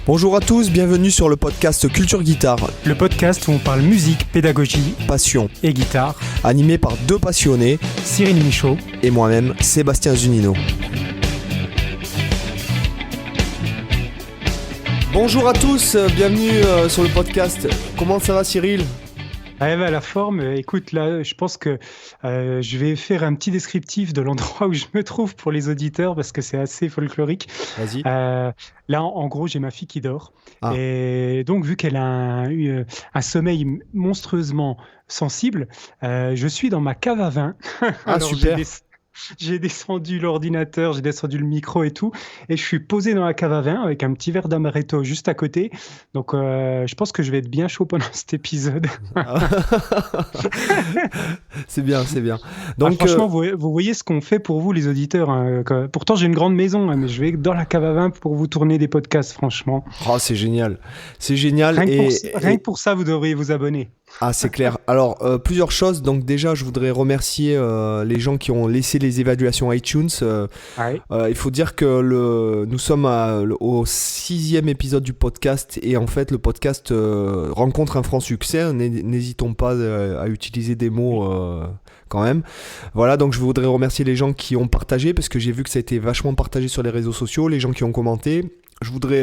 Bonjour à tous, bienvenue sur le podcast Culture Guitare. Le podcast où on parle musique, pédagogie, passion et guitare. Animé par deux passionnés, Cyril Michaud et moi-même, Sébastien Zunino. Bonjour à tous, bienvenue sur le podcast. Comment ça va Cyril ? La forme, écoute, là, je pense que je vais faire un petit descriptif de l'endroit où je me trouve pour les auditeurs parce que c'est assez folklorique. Vas-y. Là, en gros, j'ai ma fille qui dort. Ah. Et donc, vu qu'elle a un sommeil monstrueusement sensible, je suis dans ma cave à vin. Ah, Alors, super. j'ai descendu l'ordinateur, j'ai descendu le micro et tout, et je suis posé dans la cave à vin avec un petit verre d'amaretto juste à côté. Donc, je pense que je vais être bien chaud pendant cet épisode. C'est bien, c'est bien. Donc, franchement, vous voyez ce qu'on fait pour vous, les auditeurs. Hein, pourtant, j'ai une grande maison, hein, mais je vais dans la cave à vin pour vous tourner des podcasts, franchement. Oh, c'est génial. C'est génial. Rien que pour ça, vous devriez vous abonner. Ah, c'est clair. Alors, plusieurs choses. Donc déjà, je voudrais remercier les gens qui ont laissé les évaluations iTunes. Ouais. Il faut dire que nous sommes au 6e épisode du podcast et en fait, le podcast rencontre un franc succès. N'hésitons pas à utiliser des mots quand même. Voilà, donc je voudrais remercier les gens qui ont partagé parce que j'ai vu que ça a été vachement partagé sur les réseaux sociaux, les gens qui ont commenté. Je voudrais,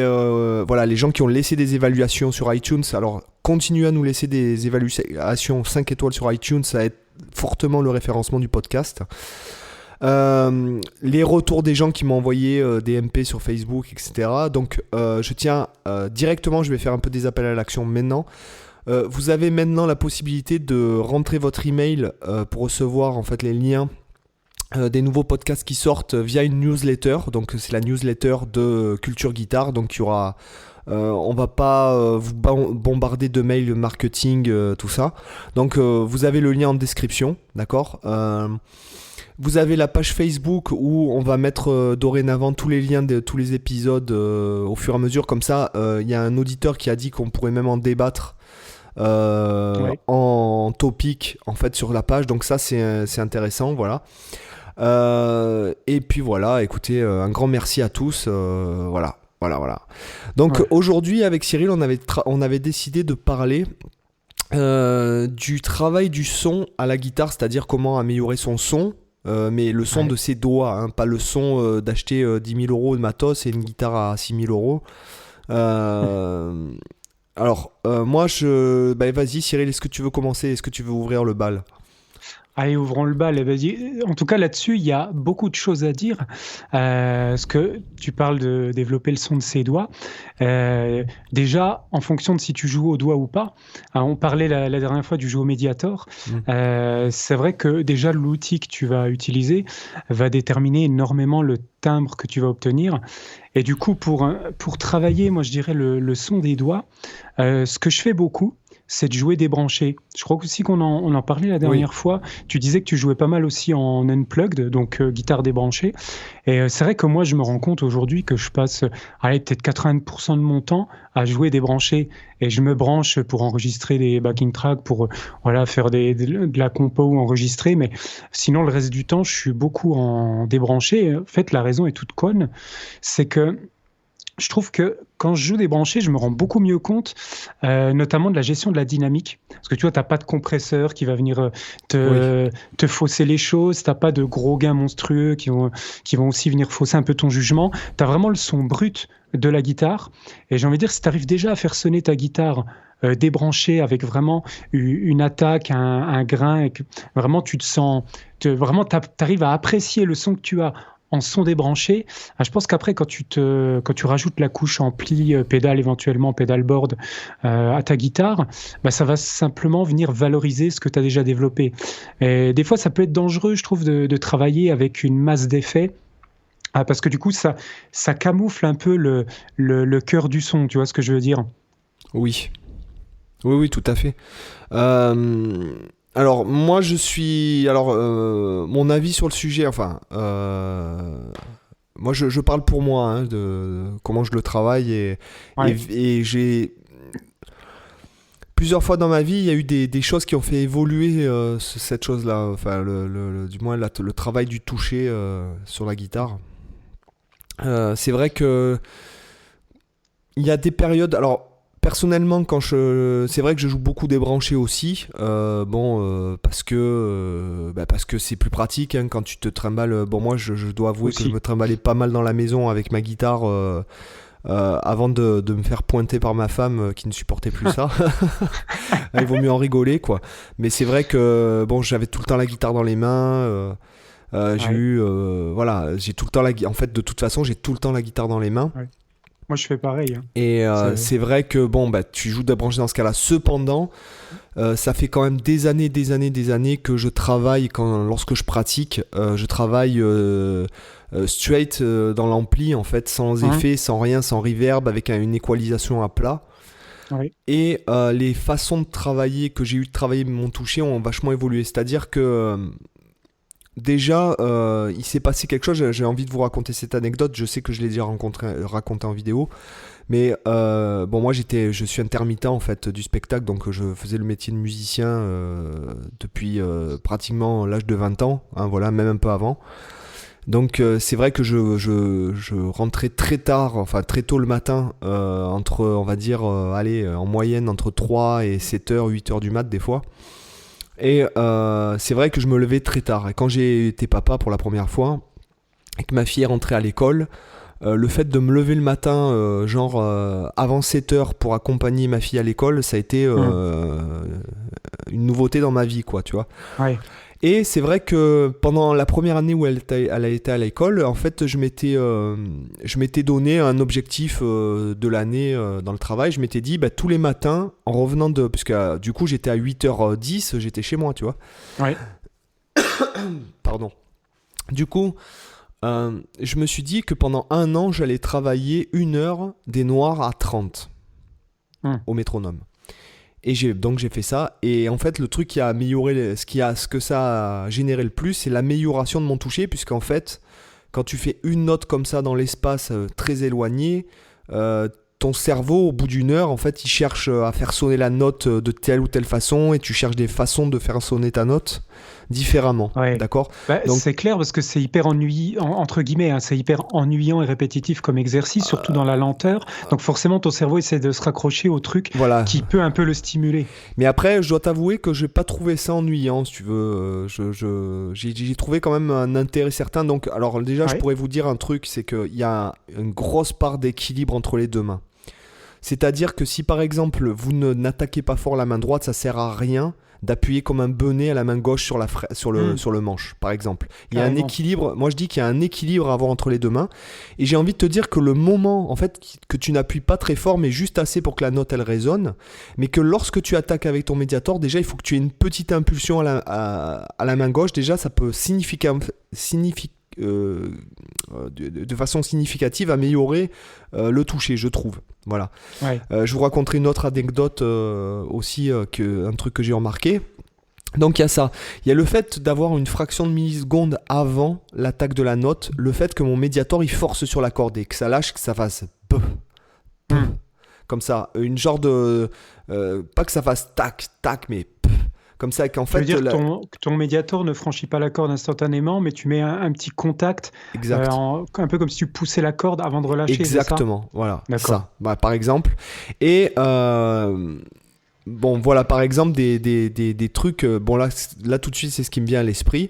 les gens qui ont laissé des évaluations sur iTunes, alors continuez à nous laisser des évaluations 5 étoiles sur iTunes, ça aide fortement le référencement du podcast. Les retours des gens qui m'ont envoyé des MP sur Facebook, etc. Donc je tiens directement, je vais faire un peu des appels à l'action maintenant. Vous avez maintenant la possibilité de rentrer votre email pour recevoir en fait les liens des nouveaux podcasts qui sortent via une newsletter. Donc c'est la newsletter de Culture Guitare. Donc il y aura, on va pas vous bombarder de mails marketing, tout ça. Donc vous avez le lien en description, d'accord. Vous avez la page Facebook où on va mettre dorénavant tous les liens de tous les épisodes au fur et à mesure. Comme ça, il y a un auditeur qui a dit qu'on pourrait même en débattre Ouais. en topic en fait sur la page. Donc ça c'est intéressant, voilà. Et puis voilà, écoutez, un grand merci à tous. Voilà. Donc Ouais. aujourd'hui avec Cyril, on avait décidé de parler du travail du son à la guitare, c'est-à-dire comment améliorer son son. Mais le son de ses doigts, hein, pas le son d'acheter 10 000 euros de matos et une guitare à 6 000 euros. Alors, moi, vas-y Cyril, est-ce que tu veux commencer ? Est-ce que tu veux ouvrir le bal ? Allez, ouvrons le bal. Vas-y. En tout cas, là-dessus, il y a beaucoup de choses à dire. Parce que tu parles de développer le son de ses doigts. Déjà, en fonction de si tu joues au doigt ou pas, on parlait la dernière fois du jeu au Mediator. C'est vrai que déjà, l'outil que tu vas utiliser va déterminer énormément le timbre que tu vas obtenir. Et du coup, pour travailler, moi, je dirais le son des doigts, ce que je fais beaucoup, c'est de jouer débranché. Je crois aussi qu'on en parlait la dernière fois. Tu disais que tu jouais pas mal aussi en unplugged, donc guitare débranchée. Et c'est vrai que moi, je me rends compte aujourd'hui que je passe peut-être 80% de mon temps à jouer débranché. Et je me branche pour enregistrer des backing tracks, pour faire de la compo ou enregistrer. Mais sinon, le reste du temps, je suis beaucoup en débranché. Et en fait, la raison est toute conne. C'est que je trouve que quand je joue débranché, je me rends beaucoup mieux compte, notamment de la gestion de la dynamique. Parce que tu vois, tu n'as pas de compresseur qui va venir te fausser les choses, tu n'as pas de gros gains monstrueux qui vont aussi venir fausser un peu ton jugement. Tu as vraiment le son brut de la guitare. Et j'ai envie de dire, si tu arrives déjà à faire sonner ta guitare débranchée avec vraiment une attaque, un grain, et que vraiment tu te sens... Vraiment, tu arrives à apprécier le son que tu as en son débranché. Je pense qu'après, quand tu rajoutes la couche ampli, pédale, éventuellement pédalboard à ta guitare, ça va simplement venir valoriser ce que tu as déjà développé. Et des fois, ça peut être dangereux, je trouve, de travailler avec une masse d'effets. Parce que du coup, ça camoufle un peu le cœur du son, tu vois ce que je veux dire ? Oui, tout à fait. Alors, moi, mon avis sur le sujet, moi, je parle pour moi, hein, de comment je le travaille et j'ai... Plusieurs fois dans ma vie, il y a eu des choses qui ont fait évoluer cette chose-là, du moins le travail du toucher sur la guitare. C'est vrai que il y a des périodes. Alors, personnellement, c'est vrai que je joue beaucoup débranché aussi. Parce que c'est plus pratique hein, quand tu te trimbales. Bon, moi, je dois avouer que je aussi. me trimballais pas mal dans la maison avec ma guitare. Avant de me faire pointer par ma femme qui ne supportait plus ça. Il vaut mieux en rigoler quoi. Mais c'est vrai que bon, j'avais tout le temps la guitare dans les mains. Ouais, J'ai tout le temps en fait, de toute façon, j'ai tout le temps la guitare dans les mains. ouais. Moi, je fais pareil, hein. Et C'est... c'est vrai que bon, bah, tu joues de branché dans ce cas-là. Cependant, ça fait quand même des années que je travaille lorsque je pratique, je travaille straight dans l'ampli en fait, sans Hein. effet, sans rien, sans reverb, avec une équalisation à plat. Ouais. Et les façons de travailler que j'ai eu de travailler mon toucher ont vachement évolué. C'est-à-dire que déjà, il s'est passé quelque chose. J'ai envie de vous raconter cette anecdote. Je sais que je l'ai déjà raconté en vidéo. Mais bon, moi, je suis intermittent en fait du spectacle. Donc, je faisais le métier de musicien depuis pratiquement l'âge de 20 ans. Hein, voilà, même un peu avant. Donc, c'est vrai que je rentrais très tard, enfin très tôt le matin, on va dire, en moyenne, entre 3 et 7 heures, 8 heures du mat, des fois. Et c'est vrai que je me levais très tard. Et quand j'ai été papa pour la première fois, et que ma fille est rentrée à l'école, le fait de me lever le matin, avant 7 heures pour accompagner ma fille à l'école, ça a été Hum. une nouveauté dans ma vie, quoi, tu vois. Ouais. Et c'est vrai que pendant la première année où elle a été à l'école, en fait, je m'étais donné un objectif de l'année dans le travail. Je m'étais dit, bah, tous les matins, en revenant puisque du coup, j'étais à 8h10, j'étais chez moi, tu vois. Ouais. Pardon. Du coup, je me suis dit que pendant un an, j'allais travailler 1 heure des noirs à 30 Hum. au métronome. Et donc j'ai fait ça. Et en fait, le truc qui a amélioré, ce que ça a généré le plus, c'est l'amélioration de mon toucher, puisqu'en fait, quand tu fais une note comme ça dans l'espace très éloigné, euh, ton cerveau, au bout d'1 heure, en fait, il cherche à faire sonner la note de telle ou telle façon, et tu cherches des façons de faire sonner ta note différemment. Ouais. D'accord? Bah, Donc c'est clair parce que c'est hyper ennuyant, entre guillemets, hein, c'est hyper ennuyant et répétitif comme exercice, surtout dans la lenteur. Donc forcément, ton cerveau essaie de se raccrocher au truc voilà. qui peut un peu le stimuler. Mais après, je dois t'avouer que j'ai pas trouvé ça ennuyant, si tu veux. J'ai trouvé quand même un intérêt certain. Donc, alors déjà, je Ouais. pourrais vous dire un truc, c'est qu'il y a une grosse part d'équilibre entre les deux mains. C'est-à-dire que si par exemple vous n'attaquez pas fort la main droite, ça sert à rien d'appuyer comme un benet à la main gauche Hum. sur le manche, par exemple. Il y a un Carrément. équilibre, moi je dis qu'il y a un équilibre à avoir entre les deux mains. Et j'ai envie de te dire que le moment, en fait, que tu n'appuies pas très fort, mais juste assez pour que la note elle résonne, mais que lorsque tu attaques avec ton médiator, déjà il faut que tu aies une petite impulsion à la main gauche. Déjà ça peut de façon significative améliorer le toucher, je trouve. Voilà. Ouais. Je vous raconterai une autre anecdote aussi, un truc que j'ai remarqué. Donc il y a ça. Il y a le fait d'avoir une fraction de milliseconde avant l'attaque de la note, le fait que mon médiator il force sur la corde et que ça lâche, que ça fasse p, p, Hum. comme ça. Une genre de... pas que ça fasse tac, tac, mais p, comme ça qu'en Tu veux fait... dire que ton médiator ne franchit pas la corde instantanément, mais tu mets un petit contact, Exact. un peu comme si tu poussais la corde avant de relâcher, c'est ça? Exactement, voilà, D'accord. ça, bah, par exemple. Et bon, voilà, par exemple, des trucs. Bon, là, tout de suite, c'est ce qui me vient à l'esprit.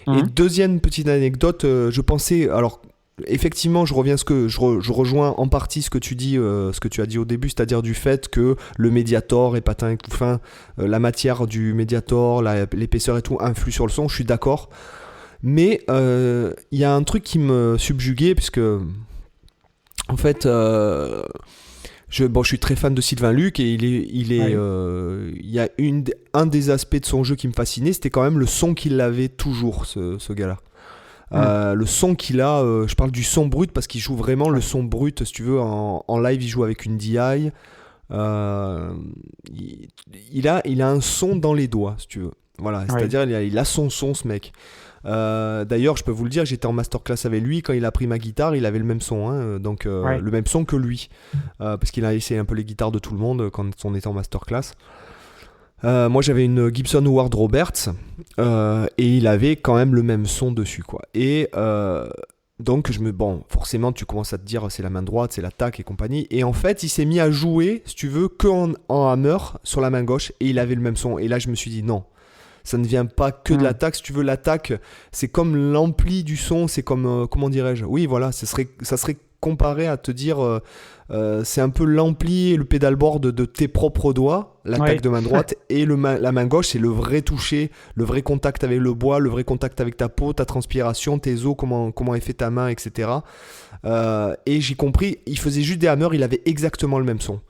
Et Hum. deuxième petite anecdote, je pensais. Alors, effectivement, je reviens je rejoins en partie ce que tu dis, ce que tu as dit au début, c'est-à-dire du fait que le médiator et patin et couffin, la matière du médiator, l'épaisseur et tout, influe sur le son. Je suis d'accord. Mais il y a un truc qui me subjuguait, puisque en fait, je suis très fan de Sylvain Luc et Ouais. il y a un des aspects de son jeu qui me fascinait, c'était quand même le son qu'il avait toujours, ce gars-là. Hum. Le son qu'il a, je parle du son brut parce qu'il joue vraiment le Ouais. son brut, si tu veux, en live il joue avec une DI. Euh, il, il a un son dans les doigts, si tu veux. Voilà, Ouais. c'est-à-dire il a son son, ce mec. D'ailleurs, je peux vous le dire, j'étais en masterclass avec lui. Quand il a pris ma guitare, il avait le même son, hein, donc Ouais. le même son que lui. Parce qu'il a essayé un peu les guitares de tout le monde quand on était en masterclass. Moi, j'avais une Gibson Howard Roberts et il avait quand même le même son dessus, quoi. Et Donc bon, forcément tu commences à te dire c'est la main droite, c'est l'attaque et compagnie. Et en fait il s'est mis à jouer, si tu veux, en hammer sur la main gauche et il avait le même son. Et là je me suis dit non, ça ne vient pas que de l'attaque. Si tu veux, l'attaque c'est comme l'ampli du son, c'est comme, comment dirais-je, oui voilà, ça serait comparé à te dire c'est un peu l'ampli et le pédalboard de tes propres doigts, l'attaque de main droite, et la main gauche c'est le vrai toucher, le vrai contact avec le bois, le vrai contact avec ta peau, ta transpiration, tes os, comment est fait ta main, etc. Et j'ai compris, il faisait juste des hammers, il avait exactement le même son.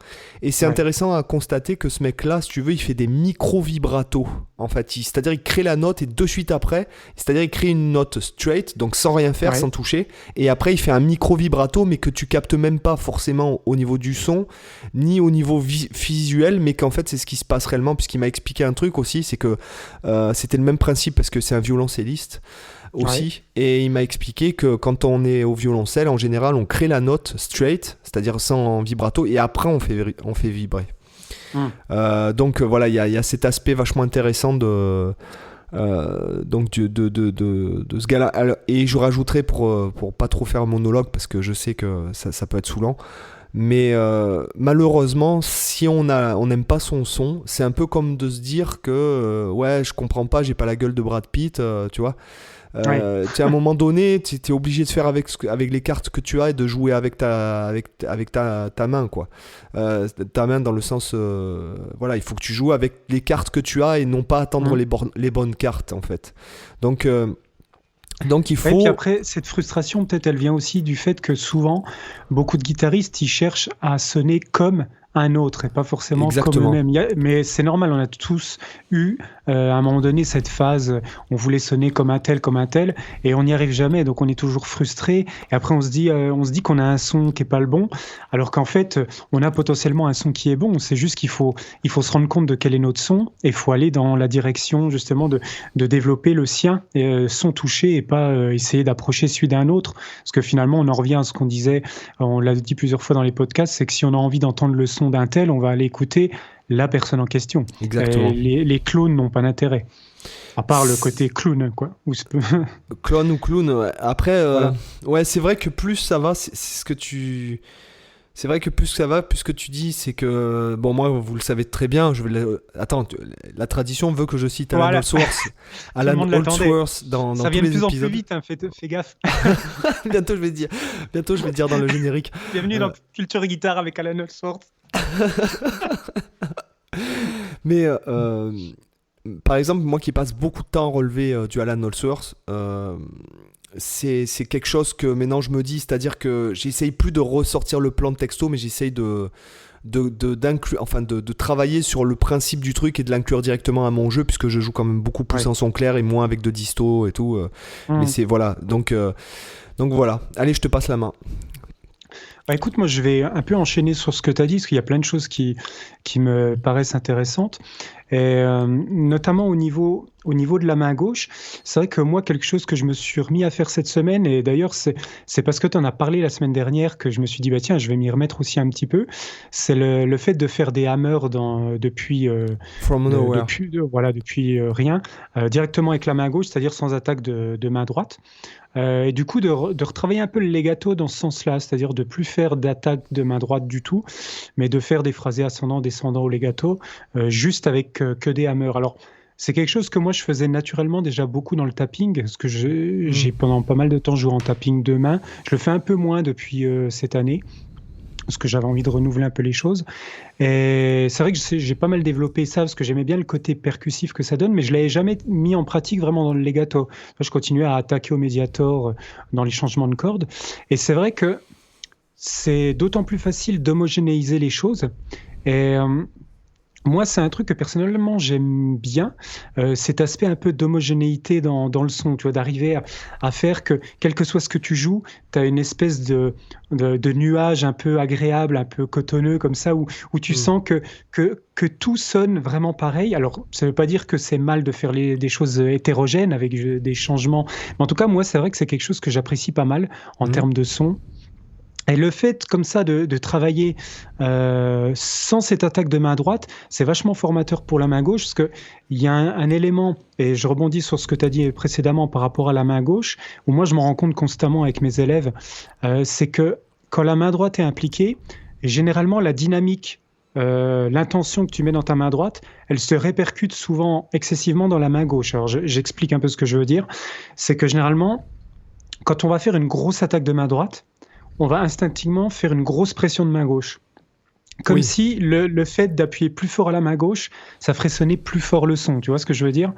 Et c'est intéressant à constater que ce mec-là, si tu veux, il fait des micro-vibratos. En fait, c'est-à-dire il crée la note et de suite après, c'est-à-dire il crée une note straight, donc sans rien faire, sans toucher. Et après, il fait un micro-vibrato, mais que tu captes même pas forcément au niveau du son, ni au niveau visuel, mais qu'en fait, c'est ce qui se passe réellement, puisqu'il m'a expliqué un truc aussi, c'est que c'était le même principe, parce que c'est un violoncelliste aussi, et il m'a expliqué que quand on est au violoncelle, en général on crée la note straight, c'est-à-dire sans vibrato, et après on fait vibrer. Donc voilà, il y a cet aspect vachement intéressant de ce gars-là. Alors, et je rajouterai pour pas trop faire un monologue, parce que je sais que ça peut être saoulant, mais malheureusement si on n'aime pas son son, c'est un peu comme de se dire que ouais, je comprends pas, j'ai pas la gueule de Brad Pitt, tu vois. À un moment donné, tu es obligé de faire avec les cartes que tu as et de jouer avec ta main, quoi. Ta main dans le sens, voilà, il faut que tu joues avec les cartes que tu as et non pas attendre les bonnes cartes, en fait. Donc il faut... Et puis après, cette frustration, peut-être, elle vient aussi du fait que souvent, beaucoup de guitaristes, ils cherchent à sonner comme un autre et pas forcément comme eux-mêmes. Mais c'est normal, on a tous eu à un moment donné cette phase, on voulait sonner comme un tel, et on n'y arrive jamais, donc on est toujours frustré. Et après, on se dit qu'on a un son qui est pas le bon, alors qu'en fait, on a potentiellement un son qui est bon. C'est juste qu'il faut se rendre compte de quel est notre son, et il faut aller dans la direction justement de développer le sien, son toucher, et pas essayer d'approcher celui d'un autre. Parce que finalement, on en revient à ce qu'on disait, on l'a dit plusieurs fois dans les podcasts, c'est que si on a envie d'entendre le son d'un tel, on va aller écouter la personne en question. Exactement. Les clones n'ont pas d'intérêt. À part le côté clown, quoi. Clone ou clown, ouais. Après, voilà. Ouais, c'est vrai que plus ça va, c'est ce que tu... C'est vrai que plus ça va, plus ce que tu dis, c'est que... Bon, moi, vous le savez très bien, Attends, la tradition veut que je cite Alan Holdsworth. Alan Holdsworth dans tous les épisodes. Ça vient de plus en plus vite, hein, fais gaffe. Bientôt, je vais dire dans le générique. Bienvenue dans Culture Guitare avec Alan Holdsworth. Mais... par exemple, moi qui passe beaucoup de temps à relever du Alan Holdsworth, c'est quelque chose que maintenant je me dis, c'est-à-dire que j'essaye plus de ressortir le plan de texto, mais j'essaye de travailler sur le principe du truc et de l'inclure directement à mon jeu, puisque je joue quand même beaucoup plus en son clair et moins avec de disto et tout. Mais c'est voilà, donc voilà. Allez, je te passe la main. Bah écoute, moi je vais un peu enchaîner sur ce que tu as dit, parce qu'il y a plein de choses qui me paraissent intéressantes, et notamment au niveau de la main gauche. C'est vrai que moi, quelque chose que je me suis remis à faire cette semaine, et d'ailleurs c'est parce que tu en as parlé la semaine dernière que je me suis dit, bah tiens, je vais m'y remettre aussi un petit peu, c'est le fait de faire des hammers depuis rien, directement avec la main gauche, c'est-à-dire sans attaque de main droite. Et du coup, de retravailler un peu le legato dans ce sens-là, c'est-à-dire de plus faire d'attaque de main droite du tout, mais de faire des phrasés ascendants, descendants au legato, juste avec que des hammers. Alors, c'est quelque chose que moi, je faisais naturellement déjà beaucoup dans le tapping, parce que j'ai pendant pas mal de temps joué en tapping de main. Je le fais un peu moins depuis cette année, parce que j'avais envie de renouveler un peu les choses. Et c'est vrai que j'ai pas mal développé ça, parce que j'aimais bien le côté percussif que ça donne, mais je l'avais jamais mis en pratique vraiment dans le legato. Je continuais à attaquer au médiator dans les changements de cordes. Et c'est vrai que c'est d'autant plus facile d'homogénéiser les choses. Et moi, c'est un truc que personnellement j'aime bien, cet aspect un peu d'homogénéité dans le son, tu vois, d'arriver à faire que, quel que soit ce que tu joues, tu as une espèce de nuage un peu agréable, un peu cotonneux comme ça, où tu sens que tout sonne vraiment pareil. Alors, ça ne veut pas dire que c'est mal de faire des choses hétérogènes avec des changements, mais en tout cas, moi, c'est vrai que c'est quelque chose que j'apprécie pas mal en termes de son. Et le fait comme ça de travailler sans cette attaque de main droite, c'est vachement formateur pour la main gauche, parce qu'il y a un élément, et je rebondis sur ce que tu as dit précédemment par rapport à la main gauche, où moi je m'en rends compte constamment avec mes élèves, c'est que quand la main droite est impliquée, généralement la dynamique, l'intention que tu mets dans ta main droite, elle se répercute souvent excessivement dans la main gauche. Alors j'explique un peu ce que je veux dire, c'est que généralement, quand on va faire une grosse attaque de main droite, on va instinctivement faire une grosse pression de main gauche. Comme si le fait d'appuyer plus fort à la main gauche, ça ferait sonner plus fort le son. Tu vois ce que je veux dire ?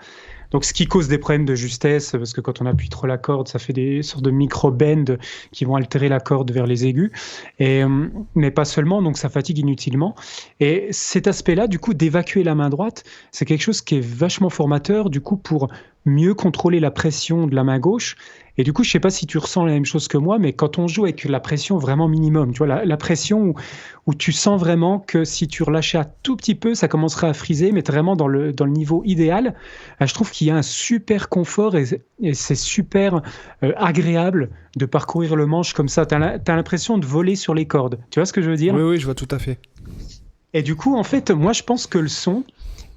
Donc, ce qui cause des problèmes de justesse, parce que quand on appuie trop la corde, ça fait des sortes de micro-bends qui vont altérer la corde vers les aigus. Mais pas seulement, donc ça fatigue inutilement. Et cet aspect-là, du coup, d'évacuer la main droite, c'est quelque chose qui est vachement formateur, du coup, pour mieux contrôler la pression de la main gauche. Et du coup, je ne sais pas si tu ressens la même chose que moi, mais quand on joue avec la pression vraiment minimum, tu vois, la pression où tu sens vraiment que si tu relâchais un tout petit peu, ça commencerait à friser, mais vraiment dans le niveau idéal, je trouve qu'il y a un super confort et c'est super agréable de parcourir le manche comme ça. Tu as l'impression de voler sur les cordes. Tu vois ce que je veux dire ? Oui, je vois tout à fait. Et du coup, en fait, moi, je pense que le son,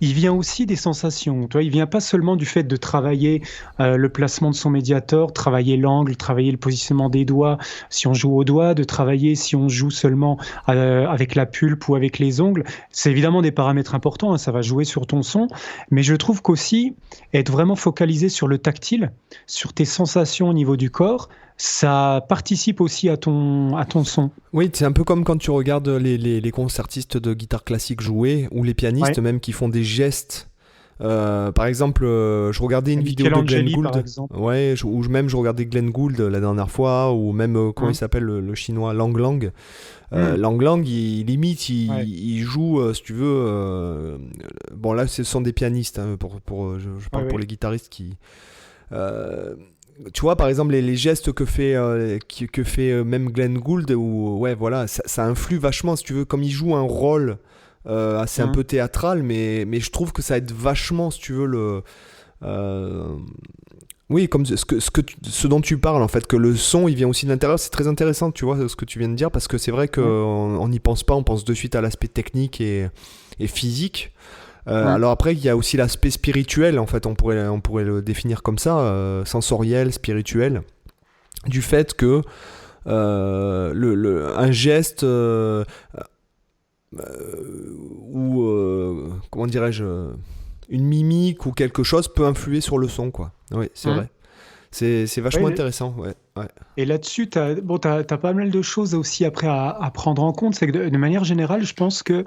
il vient aussi des sensations. Tu vois, il vient pas seulement du fait de travailler le placement de son médiator, travailler l'angle, travailler le positionnement des doigts, si on joue au doigt, de travailler si on joue seulement avec la pulpe ou avec les ongles. C'est évidemment des paramètres importants, hein, ça va jouer sur ton son, mais je trouve qu'aussi être vraiment focalisé sur le tactile, sur tes sensations au niveau du corps, ça participe aussi à ton son. Oui, c'est un peu comme quand tu regardes les concertistes de guitare classique jouer, ou les pianistes même qui font des gestes. Par exemple, je regardais une vidéo de Glenn Gould. Ou même je regardais Glenn Gould la dernière fois, ou même comment il s'appelle le chinois, Lang Lang. Lang Lang, il joue, si tu veux. Bon, là, ce sont des pianistes, hein, je parle pour les guitaristes qui. Tu vois, par exemple, les gestes que fait même Glenn Gould, ça influe vachement, si tu veux, comme il joue un rôle assez un peu théâtral, mais je trouve que ça aide vachement, si tu veux, oui, comme ce dont tu parles, en fait, que le son, il vient aussi de l'intérieur. C'est très intéressant, tu vois, ce que tu viens de dire, parce que c'est vrai qu'on n'y pense pas, on pense de suite à l'aspect technique et physique. Alors après, il y a aussi l'aspect spirituel, en fait, on pourrait le définir comme ça, sensoriel, spirituel, du fait que un geste ou comment dirais-je, une mimique ou quelque chose peut influer sur le son, quoi. Oui, c'est vrai. C'est vachement intéressant. Ouais. Et là-dessus, t'as pas mal de choses aussi après à prendre en compte. C'est que de manière générale, je pense que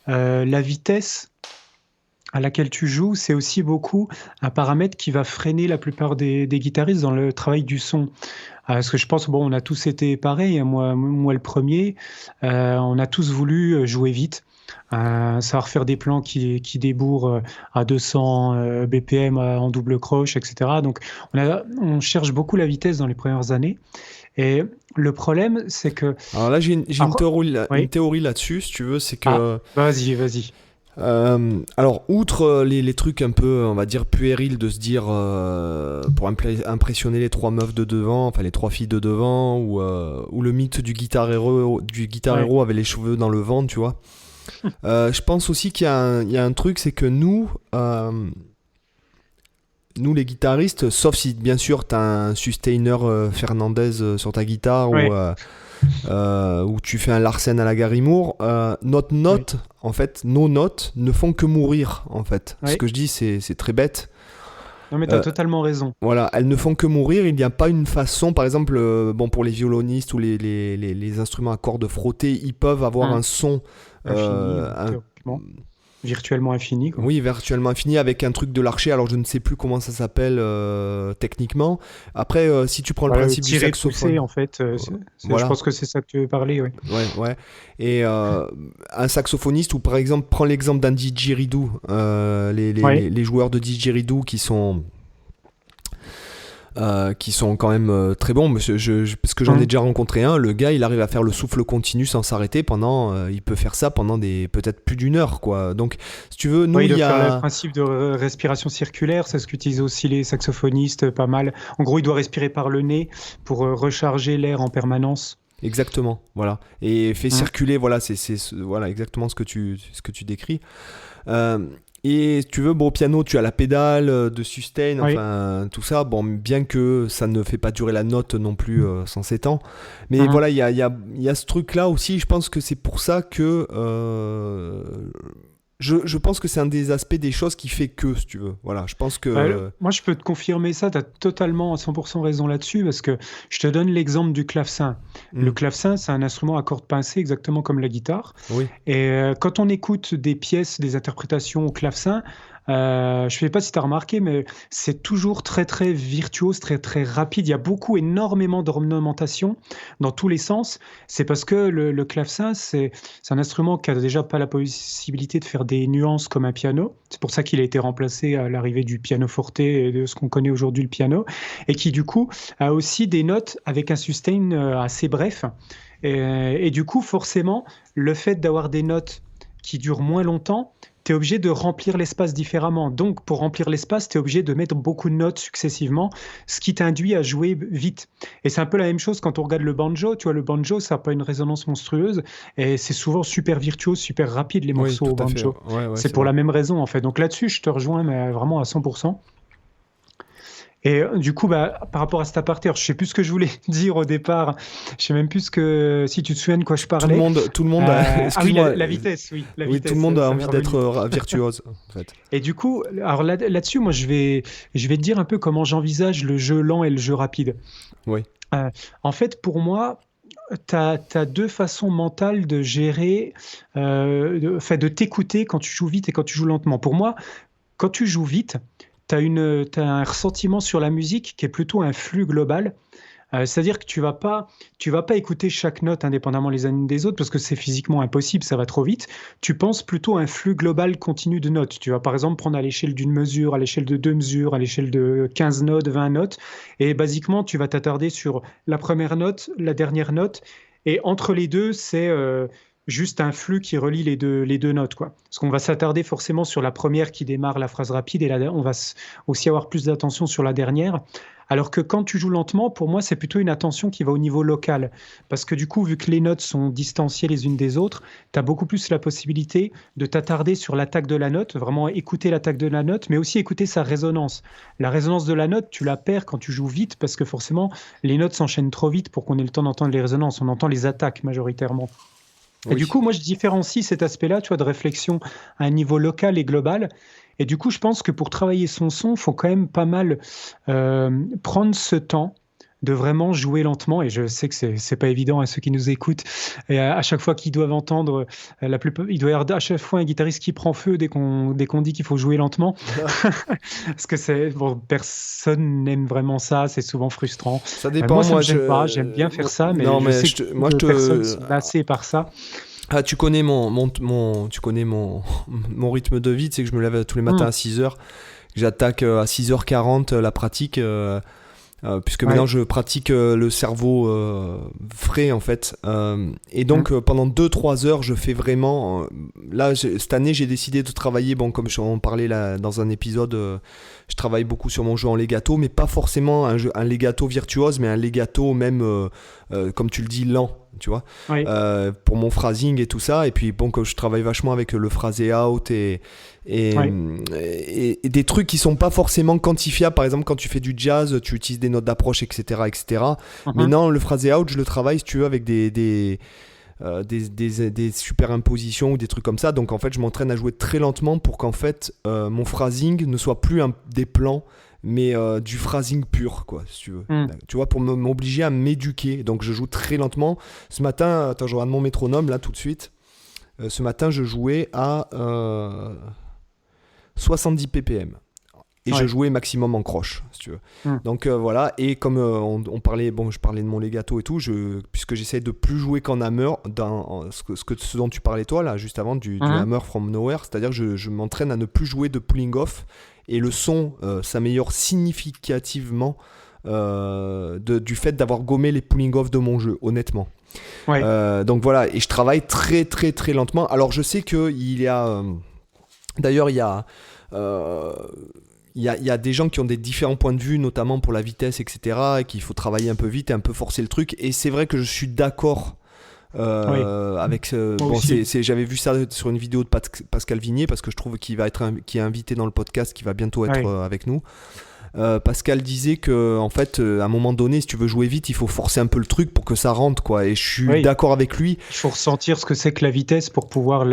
la vitesse à laquelle tu joues, c'est aussi beaucoup un paramètre qui va freiner la plupart des guitaristes dans le travail du son. Parce que je pense, on a tous été pareil, moi le premier, on a tous voulu jouer vite, savoir faire des plans qui débourrent à 200 BPM en double croche, etc. Donc on cherche beaucoup la vitesse dans les premières années. Et le problème, c'est que... Alors là, j'ai une théorie là-dessus, si tu veux, c'est que... Vas-y. Alors, outre les trucs un peu, on va dire, puérils de se dire pour impressionner les trois meufs de devant, enfin les trois filles de devant, ou le mythe du guitar hero avec les cheveux dans le vent, tu vois. Je pense aussi qu'il y a un truc, c'est que nous les guitaristes, sauf si bien sûr t'as un sustainer Fernandez sur ta guitare ou tu fais un Larsen à la Gary Moore, nos notes ne font que mourir, en fait. Ce que je dis, c'est très bête. Non, mais t'as totalement raison. Voilà, elles ne font que mourir. Il n'y a pas une façon, par exemple, pour les violonistes ou les instruments à cordes frottées, ils peuvent avoir un son virtuellement infini, quoi. Oui, virtuellement infini avec un truc de l'archer. Alors je ne sais plus comment ça s'appelle techniquement. Après, si tu prends le principe du saxophone, poussé, en fait, je pense que c'est ça que tu veux parler. Ouais. Et un saxophoniste, ou par exemple, prends l'exemple d'un didgeridoo, les joueurs de didgeridoo qui sont quand même très bons, parce que j'en ai déjà rencontré un. Le gars, il arrive à faire le souffle continu sans s'arrêter il peut faire ça pendant peut-être plus d'une heure, quoi. Donc, si tu veux, nous, il y a le principe de respiration circulaire, c'est ce qu'utilisent aussi les saxophonistes, pas mal. En gros, il doit respirer par le nez pour recharger l'air en permanence. Exactement, voilà. Et fais circuler, voilà, voilà exactement ce que tu décris. Et si tu veux, bon, au piano, tu as la pédale de sustain, Oui. enfin, tout ça. Bon, bien que ça ne fait pas durer la note non plus sans 7 ans. Mais Mhm. voilà, il y a ce truc-là aussi. Je pense que c'est pour ça que... je pense que c'est un des aspects des choses qui fait que, si tu veux. Voilà, je pense que... Moi, je peux te confirmer ça, tu as totalement à 100% raison là-dessus, parce que je te donne l'exemple du clavecin. Le Hmm, clavecin, c'est un instrument à cordes pincées, exactement comme la guitare. oui, Et quand on écoute des pièces, des interprétations au clavecin, je ne sais pas si tu as remarqué, mais c'est toujours très très virtuose, très très rapide. Il y a énormément d'ornementation dans tous les sens. C'est parce que le clavecin, c'est un instrument qui a déjà pas la possibilité de faire des nuances comme un piano. C'est pour ça qu'il a été remplacé à l'arrivée du pianoforte et de ce qu'on connaît aujourd'hui le piano, et qui du coup a aussi des notes avec un sustain assez bref. Et du coup, forcément, le fait d'avoir des notes qui durent moins longtemps, tu es obligé de remplir l'espace différemment. Donc, pour remplir l'espace, tu es obligé de mettre beaucoup de notes successivement, ce qui t'induit à jouer vite. Et c'est un peu la même chose quand on regarde le banjo. Tu vois, le banjo, ça n'a pas une résonance monstrueuse et c'est souvent super virtuose, super rapide les oui, morceaux tout au à fait. banjo. Ouais, ouais, C'est c'est pour vrai. la même raison, en fait. Donc là-dessus, je te rejoins mais vraiment à 100%. Et du coup, par rapport à cet aparté, alors, je sais plus ce que je voulais dire au départ. Je sais même plus si tu te souviens de quoi je parlais. Tout le monde a... Ah oui, Excuse-moi. la vitesse, oui, la Oui, tout le vitesse, monde a ça m'est envie revenu. d'être virtuose, en fait. Et du coup, alors là-dessus, moi, je vais te dire un peu comment j'envisage le jeu lent et le jeu rapide. Oui. Euh, En fait, pour moi, tu as deux façons mentales de gérer, enfin, de t'écouter quand tu joues vite et quand tu joues lentement. Pour moi, quand tu joues vite, t'as un ressentiment sur la musique qui est plutôt un flux global. C'est-à-dire que tu vas pas écouter chaque note indépendamment les unes des autres parce que c'est physiquement impossible, ça va trop vite. Tu penses plutôt à un flux global continu de notes. Tu vas par exemple prendre à l'échelle d'une mesure, à l'échelle de deux mesures, à l'échelle de 15 notes, 20 notes, et basiquement tu vas t'attarder sur la première note, la dernière note, et entre les deux, c'est juste un flux qui relie les deux notes, quoi. Parce qu'on va s'attarder forcément sur la première qui démarre la phrase rapide, et on va aussi avoir plus d'attention sur la dernière. Alors que quand tu joues lentement, pour moi, c'est plutôt une attention qui va au niveau local. Parce que du coup, vu que les notes sont distanciées les unes des autres, tu as beaucoup plus la possibilité de t'attarder sur l'attaque de la note, vraiment écouter l'attaque de la note, mais aussi écouter sa résonance. La résonance de la note, tu la perds quand tu joues vite, parce que forcément, les notes s'enchaînent trop vite pour qu'on ait le temps d'entendre les résonances. On entend les attaques majoritairement. Et du Oui. coup, moi, je différencie cet aspect-là, tu vois, de réflexion à un niveau local et global. Et du coup, je pense que pour travailler son son, il faut quand même pas mal prendre ce temps de vraiment jouer lentement. Et je sais que c'est pas évident à ceux qui nous écoutent. Et à chaque fois qu'ils doivent entendre, il doit y avoir à chaque fois un guitariste qui prend feu dès qu'on dit qu'il faut jouer lentement. Parce que bon, personne n'aime vraiment ça, c'est souvent frustrant. Ça Moi, dépend, ça me moi gêne pas, j'aime bien faire ça, mais non, je mais sais que moi beaucoup de personnes sont lassées par ça. Ah, tu connais tu connais mon rythme de vie, c'est que je me lève tous les matins Hmm. à 6h, j'attaque à 6h40 la pratique, puisque maintenant Ouais. je pratique le cerveau frais en fait. Et donc Hmm. pendant 2-3 heures, je fais vraiment... là, cette année, j'ai décidé de travailler, bon, comme j'en parlais là, dans un épisode, je travaille beaucoup sur mon jeu en legato, mais pas forcément un legato virtuose, mais un legato même, comme tu le dis, lent. Tu vois, Oui. pour mon phrasing et tout ça. Et puis bon, comme je travaille vachement avec le phrasé out et, Oui. et des trucs qui sont pas forcément quantifiables. Par exemple, quand tu fais du jazz, tu utilises des notes d'approche, etc., etc. Mais Mhm. non, le phrasé out, je le travaille, si tu veux, avec des superimpositions ou des trucs comme ça. Donc en fait, je m'entraîne à jouer très lentement pour qu'en fait, mon phrasing ne soit plus des plans, mais du phrasing pur, quoi, si tu veux. Hmm. Tu vois, pour m'obliger à m'éduquer. Donc je joue très lentement. Ce matin, attends, je regarde mon métronome là tout de suite. Ce matin, je jouais à 70 ppm. Et je Ouais. jouais maximum en croche, si tu veux. Hmm. Donc voilà, et comme on parlait, bon, je parlais de mon legato et tout, puisque j'essaie de plus jouer qu'en hammer, dans ce dont tu parlais toi, là, juste avant, du Mhm. hammer from nowhere, c'est-à-dire que je m'entraîne à ne plus jouer de pulling off, et le son s'améliore significativement du fait d'avoir gommé les pulling off de mon jeu, honnêtement. Ouais. Donc voilà, et je travaille très très très lentement. Alors je sais qu'il y a... d'ailleurs, il y a... y a des gens qui ont des différents points de vue, notamment pour la vitesse, etc., et qu'il faut travailler un peu vite et un peu forcer le truc. Et c'est vrai que je suis d'accord avec j'avais vu ça sur une vidéo de Pascal Vignier, parce que je trouve qu'il qui est invité dans le podcast, qui va bientôt être avec nous. Pascal disait que en fait, à un moment donné, si tu veux jouer vite, il faut forcer un peu le truc pour que ça rentre, quoi. Et je suis d'accord avec lui. Il faut ressentir ce que c'est que la vitesse pour pouvoir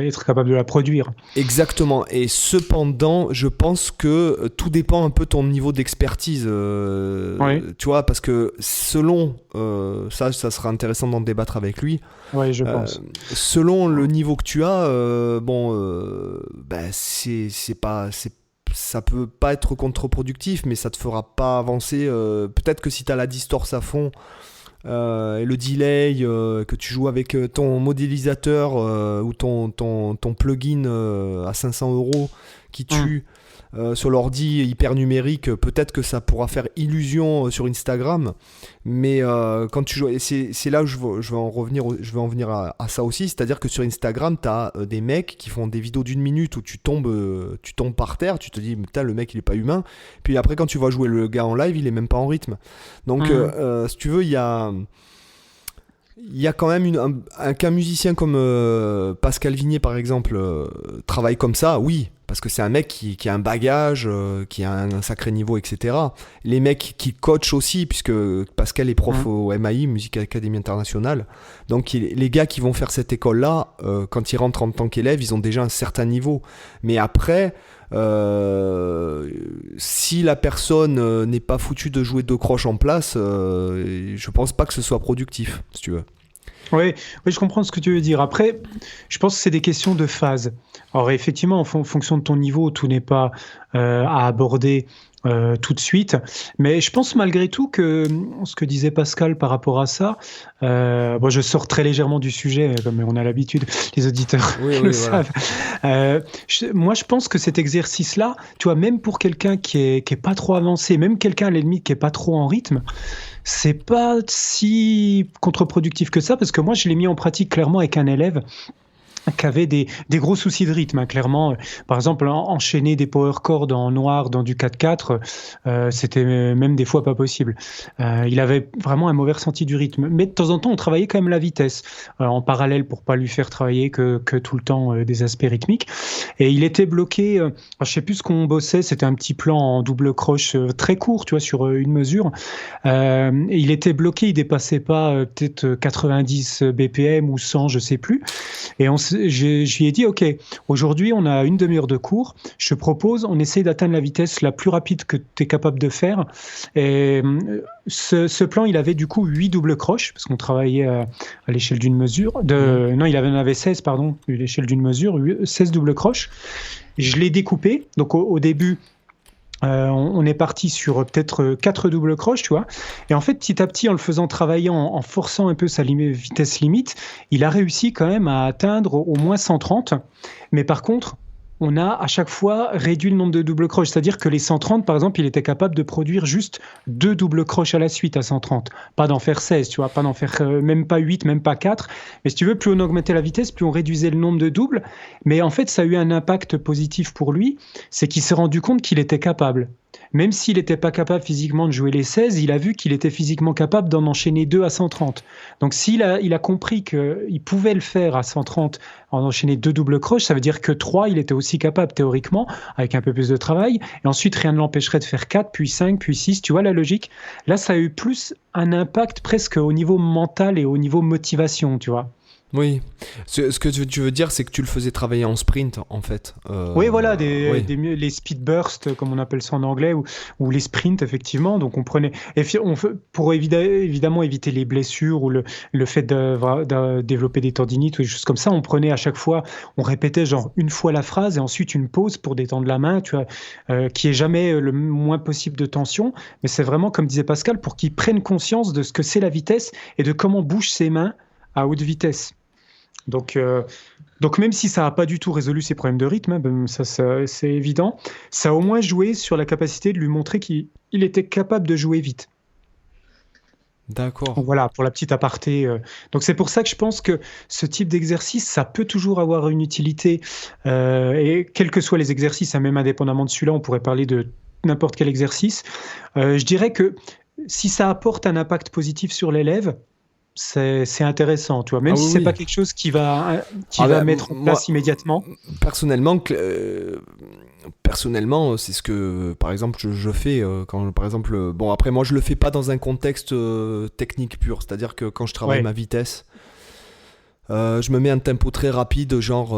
être capable de la produire. Exactement. Et cependant, je pense que tout dépend un peu de ton niveau d'expertise. Tu vois, parce que selon ça sera intéressant d'en débattre avec lui. Oui, je pense. Selon le niveau que tu as, ça peut pas être contre-productif, mais ça te fera pas avancer. Peut-être que si tu as la distorse à fond et le delay, que tu joues avec ton modélisateur ou ton plugin à 500 € qui tue sur l'ordi hyper numérique, peut-être que ça pourra faire illusion sur Instagram, mais quand tu joues, et c'est là où je vais en venir à ça aussi, c'est-à-dire que sur Instagram, tu as des mecs qui font des vidéos d'1 minute où tu tombes par terre, tu te dis putain, le mec il est pas humain, puis après quand tu vas jouer le gars en live, il est même pas en rythme. Donc si tu veux, il y a quand même qu'un musicien comme Pascal Vignier par exemple travaille comme ça, oui, parce que c'est un mec qui a un bagage, qui a un sacré niveau, etc. Les mecs qui coachent aussi, puisque Pascal est prof au MAI, Musique Académie Internationale. Donc les gars qui vont faire cette école-là, quand ils rentrent en tant qu'élèves, ils ont déjà un certain niveau. Mais après, si la personne n'est pas foutue de jouer 2 croches en place, je pense pas que ce soit productif, si tu veux. Oui, je comprends ce que tu veux dire. Après, je pense que c'est des questions de phase. Alors effectivement, en fonction de ton niveau, tout n'est pas à aborder tout de suite. Mais je pense malgré tout que ce que disait Pascal par rapport à ça, je sors très légèrement du sujet, comme on a l'habitude, les auditeurs le savent. Moi, je pense que cet exercice-là, tu vois, même pour quelqu'un qui est pas trop avancé, même quelqu'un à la limite qui est pas trop en rythme, c'est pas si contre-productif que ça, parce que moi, je l'ai mis en pratique clairement avec un élève qui avait des gros soucis de rythme, hein, clairement. Par exemple, enchaîner des power chords en noir dans du 4/4, c'était même des fois pas possible. Il avait vraiment un mauvais ressenti du rythme. Mais de temps en temps, on travaillait quand même la vitesse en parallèle pour pas lui faire travailler que tout le temps des aspects rythmiques. Et il était bloqué, je sais plus ce qu'on bossait, c'était un petit plan en double croche très court, tu vois, sur une mesure. Et il était bloqué, il dépassait pas peut-être 90 BPM ou 100, je sais plus. Et je lui ai dit, OK, aujourd'hui, on a une demi-heure de cours. Je te propose, on essaye d'atteindre la vitesse la plus rapide que tu es capable de faire. Et ce plan, il avait du coup 8 doubles croches, parce qu'on travaillait à l'échelle d'une mesure. Non, il en avait 16, pardon, à l'échelle d'une mesure, 16 doubles croches. Je l'ai découpé. Donc au début, on est parti sur peut-être 4 doubles croches, tu vois. Et en fait, petit à petit, en le faisant travailler, en forçant un peu sa vitesse limite, il a réussi quand même à atteindre au moins 130. Mais par contre, on a à chaque fois réduit le nombre de doubles croches. C'est-à-dire que les 130, par exemple, il était capable de produire juste 2 doubles croches à la suite à 130. Pas d'en faire 16, tu vois, pas d'en faire même pas 8, même pas 4. Mais si tu veux, plus on augmentait la vitesse, plus on réduisait le nombre de doubles. Mais en fait, ça a eu un impact positif pour lui. C'est qu'il s'est rendu compte qu'il était capable. Même s'il n'était pas capable physiquement de jouer les 16, il a vu qu'il était physiquement capable d'en enchaîner 2 à 130. Donc s'il a compris qu'il pouvait le faire à 130, en enchaîner 2 doubles croches, ça veut dire que 3, il était aussi capable théoriquement, avec un peu plus de travail. Et ensuite, rien ne l'empêcherait de faire 4, puis 5, puis 6. Tu vois la logique? Là, ça a eu plus un impact presque au niveau mental et au niveau motivation, tu vois. Oui, ce que tu veux dire, c'est que tu le faisais travailler en sprint, en fait. Oui, voilà, les speed bursts, comme on appelle ça en anglais, ou les sprints, effectivement. Donc, on prenait... pour évidemment éviter les blessures ou le fait de développer des tendinites ou des choses comme ça, on prenait à chaque fois, on répétait genre une fois la phrase et ensuite une pause pour détendre la main, tu vois, qui est jamais le moins possible de tension. Mais c'est vraiment, comme disait Pascal, pour qu'ils prennent conscience de ce que c'est la vitesse et de comment bougent ses mains à haute vitesse. Donc même si ça n'a pas du tout résolu ses problèmes de rythme, ça, c'est évident, ça a au moins joué sur la capacité de lui montrer qu'il était capable de jouer vite. D'accord. Donc voilà, pour la petite aparté. Donc c'est pour ça que je pense que ce type d'exercice, ça peut toujours avoir une utilité. Et quels que soient les exercices, hein, même indépendamment de celui-là, on pourrait parler de n'importe quel exercice. Je dirais que si ça apporte un impact positif sur l'élève, c'est intéressant, tu vois. Ah Même si oui, c'est pas oui. quelque chose qui va Ah ben, mettre en place immédiatement. personnellement, personnellement, c'est ce que, par exemple, je fais quand, par exemple, bon, après, moi, je le fais pas dans un contexte technique pur, c'est-à-dire que quand je travaille Ouais, ma vitesse, je me mets un tempo très rapide, genre,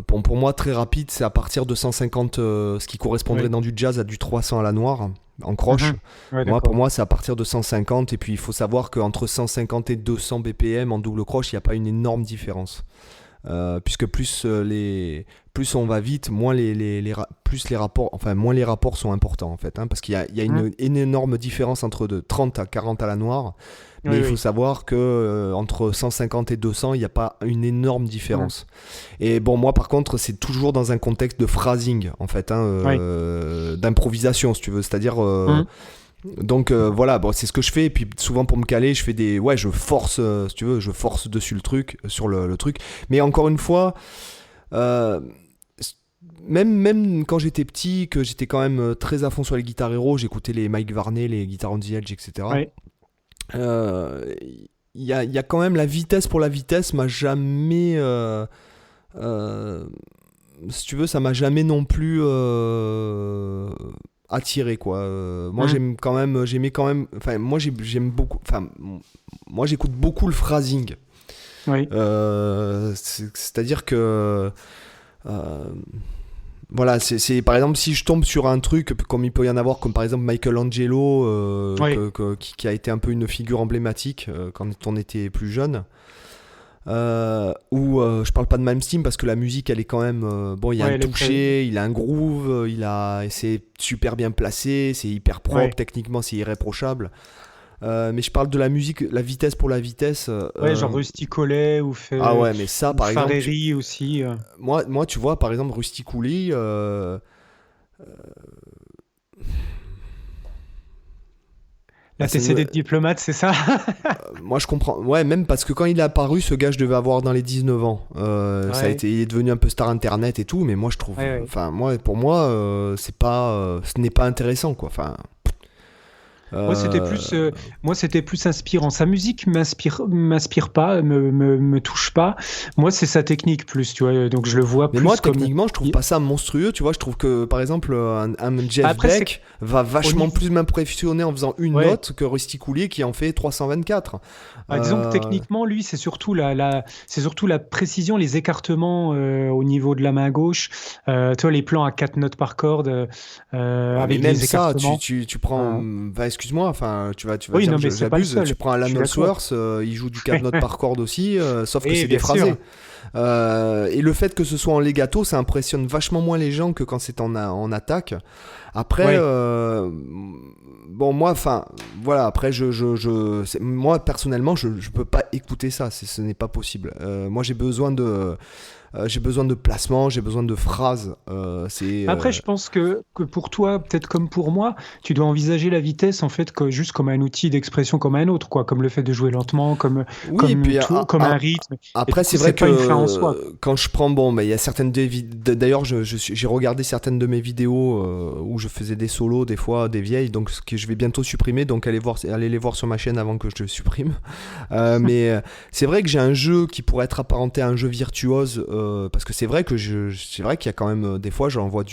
bon, pour moi, très rapide, c'est à partir de 150, ce qui correspondrait ouais. dans du jazz à du 300 à la noire, en croche. Mhm. Ouais, Moi, pour d'accord. moi, c'est à partir de 150, et puis il faut savoir qu'entre 150 et 200 BPM en double croche, il n'y a pas une énorme différence. Puisque plus on va vite, moins plus les rapports, enfin moins les rapports sont importants en fait, hein, parce qu'il y a Mhm. une énorme différence entre de 30 à 40 à la noire, mais Oui, il faut oui. savoir que entre 150 et 200, il n'y a pas une énorme Mhm. différence. Et bon, moi par contre, c'est toujours dans un contexte de phrasing en fait, hein, Ouais. d'improvisation si tu veux, c'est-à-dire Mhm. donc voilà, bon, c'est ce que je fais. Et puis souvent pour me caler, je fais des. Ouais, je force, si tu veux, je force dessus le truc, sur le truc. Mais encore une fois, euh, même quand j'étais petit, que j'étais quand même très à fond sur les guitares héros, j'écoutais les Mike Varney, les guitares on the Edge, etc. Ouais. Euh, il y a quand même la vitesse pour la vitesse, m'a jamais. Euh, Si tu veux, ça m'a jamais non plus attiré quoi. Moi Mhm. j'aimais quand même, enfin moi j'aime beaucoup, enfin moi j'écoute beaucoup le phrasing. Oui. C'est-à-dire que euh, voilà, par exemple si je tombe sur un truc comme il peut y en avoir, comme par exemple Michelangelo, Oui. qui a été un peu une figure emblématique quand on était plus jeune. Ou je parle pas de Malmsteen parce que la musique elle est quand même bon, il y a Ouais, un elle est très. toucher, il a un groove, c'est super bien placé, c'est hyper propre, Ouais. techniquement c'est irréprochable. Mais je parle de la musique, la vitesse pour la vitesse. Ouais, genre Rusty Collet ou Ah ouais, mais ça ou par exemple, Fareri aussi. moi tu vois par exemple Rusty Cooley, bah, La ça ne- TCD de diplomate, c'est ça? moi je comprends, ouais, même parce que quand il est apparu, ce gars je devais avoir dans les 19 ans. Ouais. Il est devenu un peu star internet et tout, mais moi je trouve, Ouais, ouais. enfin moi pour moi c'est pas, ce n'est pas intéressant quoi. Enfin, Moi, c'était Euh, plus, euh, moi, c'était plus inspirant. Sa musique m'inspire pas, me touche pas. Moi, c'est sa technique plus, tu vois. Donc, je le vois mais moi, plus comme. techniquement, je trouve pas ça monstrueux. Tu vois, je trouve que, par exemple, un Jeff Après, c'est Beck va au vachement niveau. plus m'impressionner en faisant une Ouais. note que Rusty Coulier qui en fait 324. Disons que Euh, techniquement, lui, c'est surtout la précision, les écartements au niveau de la main gauche. Tu vois, les plans à 4 notes par corde ouais, mais avec même les ça, écartements. tu prends. Euh, Bah, excuse-moi, enfin, tu vas oui, dire non, que mais c'est pas le j'abuse. Tu seul. prends Je Alan suis d'accord. Ellsworth, il joue du 4 notes par corde aussi, sauf que Oui, c'est bien sûr. déphrasé. Et le fait que ce soit en legato, ça impressionne vachement moins les gens que quand c'est en attaque. Après, Ouais. bon, moi, enfin, voilà, après, moi, personnellement, je peux pas écouter ça, ce n'est pas possible. Moi, j'ai besoin de placement, j'ai besoin de phrases. Après, je pense que pour toi, peut-être comme pour moi, tu dois envisager la vitesse en fait juste comme un outil d'expression comme un autre, quoi, comme le fait de jouer lentement, Oui, et puis comme un rythme. Et après, du coup, c'est vrai c'est que pas une fin en soi. quand je prends, bon, bah, il y a certaines d'ailleurs, j'ai regardé certaines de mes vidéos où je faisais des solos, des fois des vieilles, donc ce que je vais bientôt supprimer, donc allez les voir sur ma chaîne avant que je le supprime. Mais c'est vrai que j'ai un jeu qui pourrait être apparenté à un jeu virtuose, parce que c'est vrai que c'est vrai qu'il y a quand même des fois j'envoie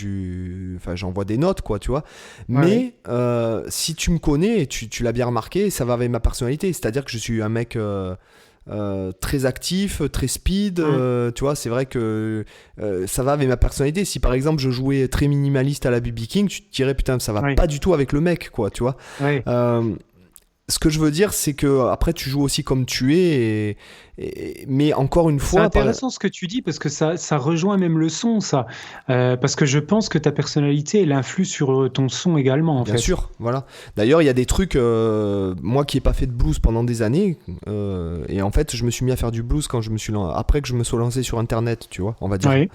des notes, quoi, tu vois. Ouais, ouais. Mais si tu me connais, et tu l'as bien remarqué, ça va avec ma personnalité, c'est-à-dire que je suis un mec très actif, très speed, Mm. tu vois, c'est vrai que ça va avec ma personnalité. Si par exemple je jouais très minimaliste à la BB King, tu te dirais putain, ça va Ouais, pas du tout avec le mec, quoi, tu vois. ouais. Euh, Ce que je veux dire, c'est que après tu joues aussi comme tu es, mais encore une C'est fois, intéressant ce que tu dis parce que ça rejoint même le son, ça. Parce que je pense que ta personnalité, elle influe sur ton son également, en bien fait. sûr, voilà. D'ailleurs, il y a des trucs, moi qui n'ai pas fait de blues pendant des années, et en fait, je me suis mis à faire du blues quand après que je me sois lancé sur Internet, tu vois, on va dire. Ouais.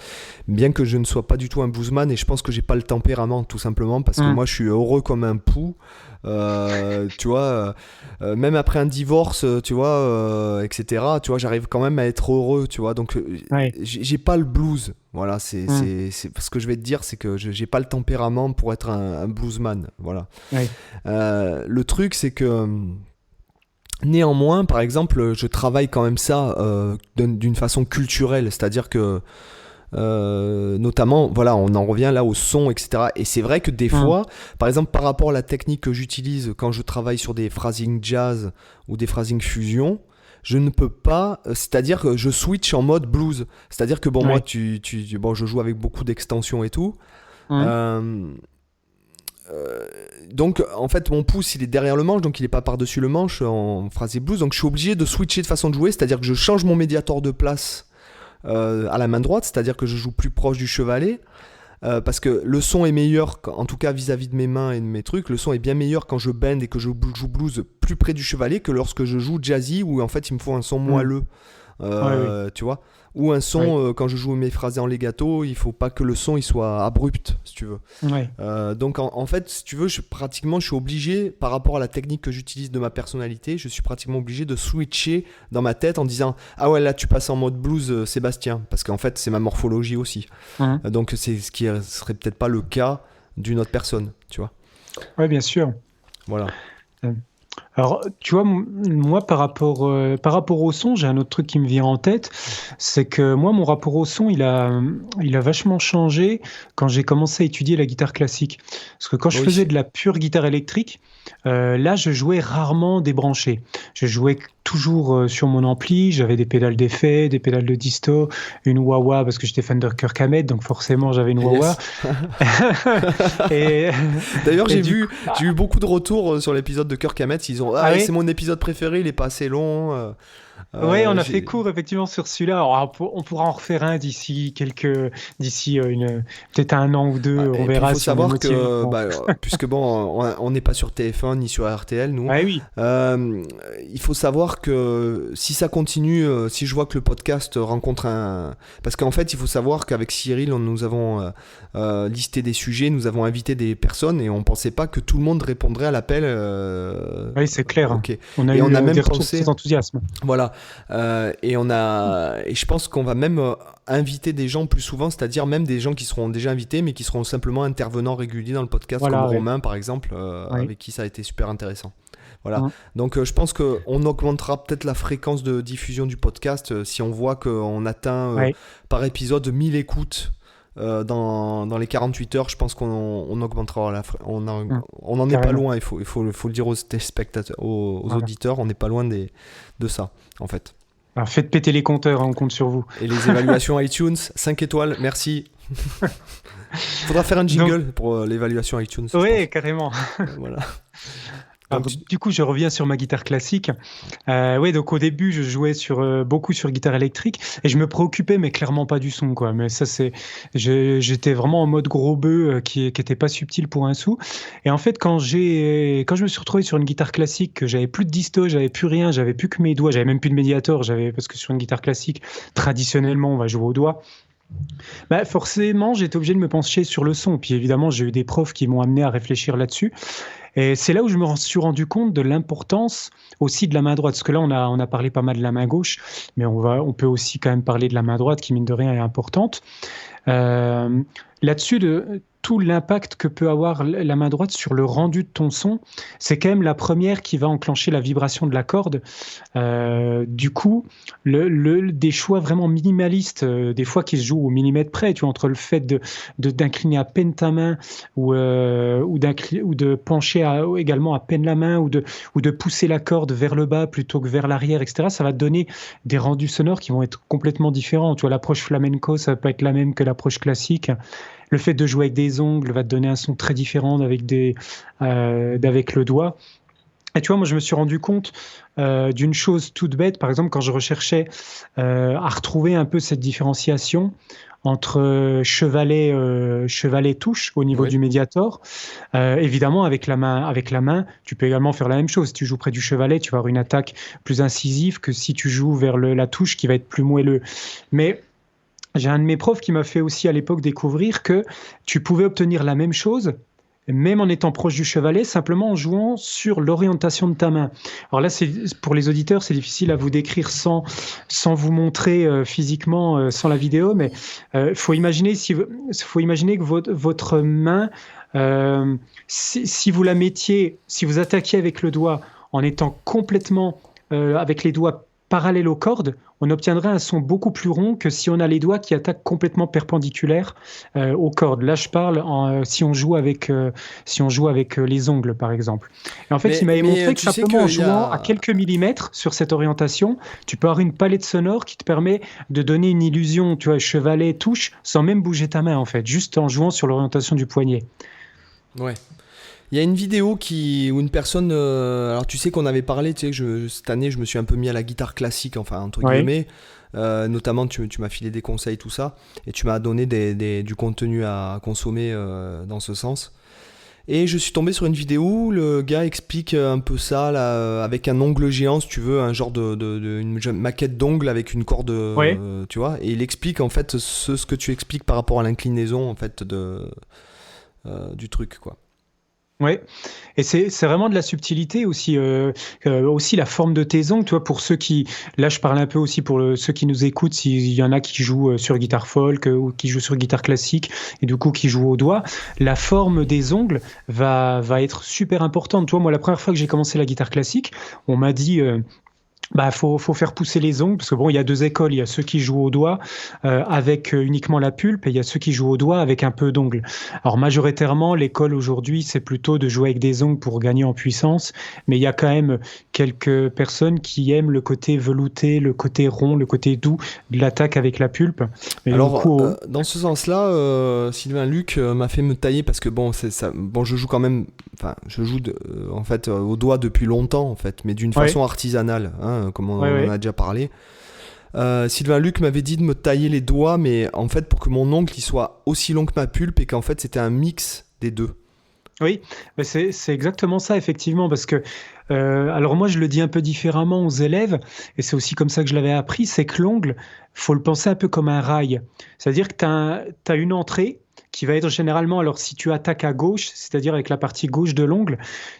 Bien que je ne sois pas du tout un bluesman, et je pense que j'ai pas le tempérament, tout simplement, parce que Mm. moi, je suis heureux comme un pou. Tu vois, même après un divorce, tu vois, etc. Tu vois, j'arrive quand même à être heureux, tu vois. Donc, Ouais. j'ai pas le blues. Voilà, Mm. ce que je vais te dire, c'est que j'ai pas le tempérament pour être un bluesman. Voilà. Ouais. Le truc, c'est que néanmoins, par exemple, je travaille quand même ça d'une façon culturelle, c'est-à-dire que notamment, voilà, on en revient là au son, etc. Et c'est vrai que des Mm. fois, par exemple, par rapport à la technique que j'utilise quand je travaille sur des phrasing jazz ou des phrasing fusion, je ne peux pas, c'est-à-dire que je switch en mode blues. C'est-à-dire que bon, moi, Ouais. bon, je joue avec beaucoup d'extensions et tout. Mm. Euh, donc en fait mon pouce il est derrière le manche, donc il est pas par-dessus le manche en phrasé blues, donc je suis obligé de switcher de façon de jouer, c'est-à-dire que je change mon médiator de place à la main droite, c'est-à-dire que je joue plus proche du chevalet, parce que le son est meilleur, en tout cas vis-à-vis de mes mains et de mes trucs, le son est bien meilleur quand je bend et que je joue blues plus près du chevalet que lorsque je joue jazzy où en fait il me faut un son Mm. moelleux, Ouais, oui. tu vois, ou un Ouais. son quand je joue mes phrasés en legato, il faut pas que le son il soit abrupt si tu veux. Ouais. Donc en fait, si tu veux, pratiquement, je suis obligé, par rapport à la technique que j'utilise de ma personnalité, je suis pratiquement obligé de switcher dans ma tête en disant ah ouais là tu passes en mode blues Sébastien, parce qu'en fait c'est ma morphologie aussi. Mm. Donc c'est ce qui serait peut-être pas le cas d'une autre personne, tu vois. Ouais, bien sûr. Voilà. Euh, Alors, tu vois, moi, par rapport au son, j'ai un autre truc qui me vient en tête, c'est que moi, mon rapport au son, il a vachement changé quand j'ai commencé à étudier la guitare classique. Parce que quand je faisais Oui. de la pure guitare électrique, là, je jouais rarement débranché. Je jouais toujours sur mon ampli, j'avais des pédales d'effet, des pédales de disto, une wah-wah, parce que j'étais fan de Kirk Hammett, donc forcément, j'avais une wah-wah. Yes. Et, D'ailleurs, et du coup, j'ai eu beaucoup de retours sur l'épisode de Kirk Hammett. Ils ont ah ah c'est oui. mon épisode préféré, il est pas assez long. Ouais, on a fait J'ai court effectivement sur celui-là. Alors, on pourra en refaire un d'ici peut-être un an ou deux. On Et puis il verra faut si on est savoir motivé. que, Bon. bah, puisque bon, on n'est pas sur TF1 ni sur RTL, nous, Ah oui, euh, il faut savoir que si ça continue, si je vois que le podcast rencontre un... Parce qu'en fait, il faut savoir qu'avec Cyril, nous avons listé des sujets, nous avons invité des personnes et on pensait pas que tout le monde répondrait à l'appel. oui, c'est clair. Ok. On a Et eu on a des même retours pensé... très enthousiasme. Voilà. Et je pense qu'on va même inviter des gens plus souvent, c'est-à-dire même des gens qui seront déjà invités, mais qui seront simplement intervenants réguliers dans le podcast, comme Voilà, ouais. Romain par exemple, Ouais. avec qui ça a été super intéressant. Voilà. Mm. Donc je pense qu'on augmentera peut-être la fréquence de diffusion du podcast si on voit qu'on atteint Ouais. par épisode 1000 écoutes. Dans les 48 heures, je pense qu'on augmentera Mm. on en est pas Carrément. loin, faut le dire aux spectateurs, aux Voilà. auditeurs, on n'est pas loin de ça, en fait. Alors, faites péter les compteurs, hein, on compte sur vous. Et les évaluations iTunes, 5 étoiles, merci. Faudra faire un Donc, jingle pour l'évaluation iTunes, je pense. ouais, carrément. Voilà. Alors, Donc, du coup, je reviens sur ma guitare classique. Ouais, donc au début, je jouais beaucoup sur guitare électrique et je me préoccupais, mais clairement pas du son, quoi. Mais ça, j'étais vraiment en mode gros bœuf qui était pas subtil pour un sou. Et en fait, quand je me suis retrouvé sur une guitare classique, que j'avais plus de disto, j'avais plus rien, j'avais plus que mes doigts, j'avais même plus de médiator, parce que sur une guitare classique, traditionnellement, on va jouer au doigt. Bah, forcément, j'étais obligé de me pencher sur le son. Puis évidemment, j'ai eu des profs qui m'ont amené à réfléchir là-dessus. Et c'est là où je me suis rendu compte de l'importance aussi de la main droite. Parce que là, on a parlé pas mal de la main gauche, mais on peut aussi quand même parler de la main droite qui, mine de rien, est importante. Euh, Là-dessus, de tout l'impact que peut avoir la main droite sur le rendu de ton son, c'est quand même la première qui va enclencher la vibration de la corde. Du coup, des choix vraiment minimalistes, des fois qui se jouent au millimètre près, tu vois, entre le fait d'incliner à peine ta main ou de pencher également à peine la main ou de pousser la corde vers le bas plutôt que vers l'arrière, etc. Ça va te donner des rendus sonores qui vont être complètement différents. Tu vois, l'approche flamenco, ça va pas être la même que l'approche classique. Le fait de jouer avec des ongles va te donner un son très différent d'avec le doigt. Et tu vois, moi, je me suis rendu compte d'une chose toute bête. Par exemple, quand je recherchais à retrouver un peu cette différenciation entre chevalet touche au niveau oui. du médiator. Évidemment, avec la main, tu peux également faire la même chose. Si tu joues près du chevalet, tu vas avoir une attaque plus incisive que si tu joues vers la touche qui va être plus moelleux. Mais j'ai un de mes profs qui m'a fait aussi à l'époque découvrir que tu pouvais obtenir la même chose même en étant proche du chevalet, simplement en jouant sur l'orientation de ta main. Alors là, pour les auditeurs, c'est difficile à vous décrire sans vous montrer physiquement, sans la vidéo, mais faut imaginer que votre main, si vous la mettiez, si vous attaquiez avec le doigt en étant complètement avec les doigts parallèles aux cordes, on obtiendrait un son beaucoup plus rond que si on a les doigts qui attaquent complètement perpendiculaires aux cordes. Là, je parle si on joue avec les ongles, par exemple. Et en fait, il m'avait montré que simplement en jouant à quelques millimètres sur cette orientation, tu peux avoir une palette sonore qui te permet de donner une illusion, tu vois, chevalet, touche, sans même bouger ta main, en fait, juste en jouant sur l'orientation du poignet. Ouais. Il y a une vidéo où une personne... alors tu sais qu'on avait parlé, tu sais, cette année je me suis un peu mis à la guitare classique, enfin entre guillemets. Notamment tu m'as filé des conseils, tout ça. Et tu m'as donné du contenu à consommer dans ce sens. Et je suis tombé sur une vidéo où le gars explique un peu ça, là, avec un ongle géant, si tu veux, un genre une maquette d'ongle avec une corde, tu vois. Et il explique en fait ce que tu expliques par rapport à l'inclinaison en fait, du truc, quoi. Ouais, et c'est vraiment de la subtilité aussi, aussi la forme de tes ongles, tu vois, pour ceux qui, là je parle un peu aussi pour ceux qui nous écoutent, s'il y en a qui jouent sur guitare folk ou qui jouent sur guitare classique et du coup qui jouent au doigt, la forme des ongles va être super importante. Tu vois, moi la première fois que j'ai commencé la guitare classique, on m'a dit... faut faire pousser les ongles parce que bon, il y a deux écoles. Il y a ceux qui jouent au doigt avec uniquement la pulpe et il y a ceux qui jouent au doigt avec un peu d'ongles. Alors majoritairement, l'école aujourd'hui, c'est plutôt de jouer avec des ongles pour gagner en puissance, mais il y a quand même quelques personnes qui aiment le côté velouté, le côté rond, le côté doux de l'attaque avec la pulpe. Mais alors, dans ce sens-là, Sylvain Luc m'a fait me tailler parce que bon, je joue quand même, je joue en fait au doigt depuis longtemps en fait, mais d'une façon artisanale. Comme on en a déjà parlé. Sylvain Luc m'avait dit de me tailler les doigts, mais en fait pour que mon ongle il soit aussi long que ma pulpe et qu'en fait c'était un mix des deux. Oui, mais c'est exactement ça effectivement parce que alors moi je le dis un peu différemment aux élèves et c'est aussi comme ça que je l'avais appris, c'est que l'ongle, faut le penser un peu comme un rail. C'est-à-dire que tu as une entrée qui va être généralement, alors si tu attaques à gauche, c'est-à-dire avec la partie gauche de l'ongle,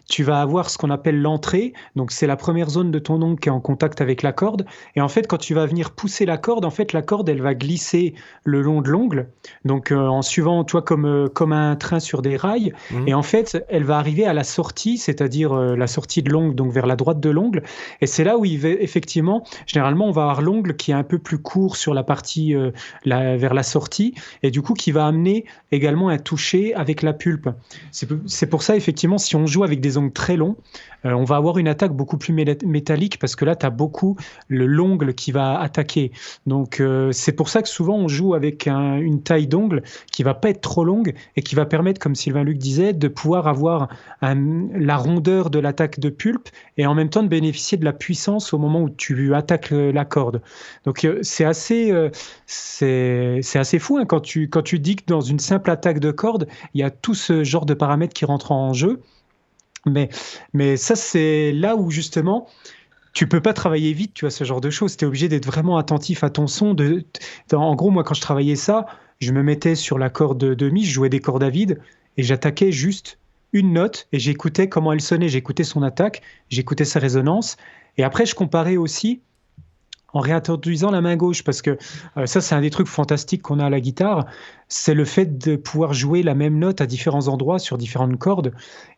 tu vas avoir ce qu'on appelle l'entrée, donc c'est la première zone de ton ongle qui est en contact avec la corde, et en fait quand tu vas venir pousser la corde, en fait la corde elle va glisser le long de l'ongle, donc en suivant toi comme un train sur des rails, et en fait elle va arriver à la sortie, c'est-à-dire la sortie de l'ongle, donc vers la droite de l'ongle, et c'est là où effectivement, généralement on va avoir l'ongle qui est un peu plus court sur la partie vers la sortie, et du coup qui va amener également un toucher avec la pulpe. C'est pour ça, effectivement, si on joue avec des ongles très longs, on va avoir une attaque beaucoup plus métallique parce que là, tu as beaucoup l'ongle qui va attaquer. Donc, c'est pour ça que souvent, on joue avec une taille d'ongle qui va pas être trop longue et qui va permettre, comme Sylvain Luc disait, de pouvoir avoir la rondeur de l'attaque de pulpe et en même temps de bénéficier de la puissance au moment où tu attaques la corde. Donc, c'est assez fou hein, quand tu dis que dans une simple attaque de corde, il y a tout ce genre de paramètres qui rentrent en jeu. Mais ça, c'est là où justement, tu peux pas travailler vite, tu vois, ce genre de choses. Tu es obligé d'être vraiment attentif à ton son. En gros, moi, quand je travaillais ça, je me mettais sur la corde de mi, je jouais des cordes à vide et j'attaquais juste une note et j'écoutais comment elle sonnait. J'écoutais son attaque, j'écoutais sa résonance. Et après, je comparais aussi en réintroduisant la main gauche, parce que ça, c'est un des trucs fantastiques qu'on a à la guitare, c'est le fait de pouvoir jouer la même note à différents endroits, sur différentes cordes,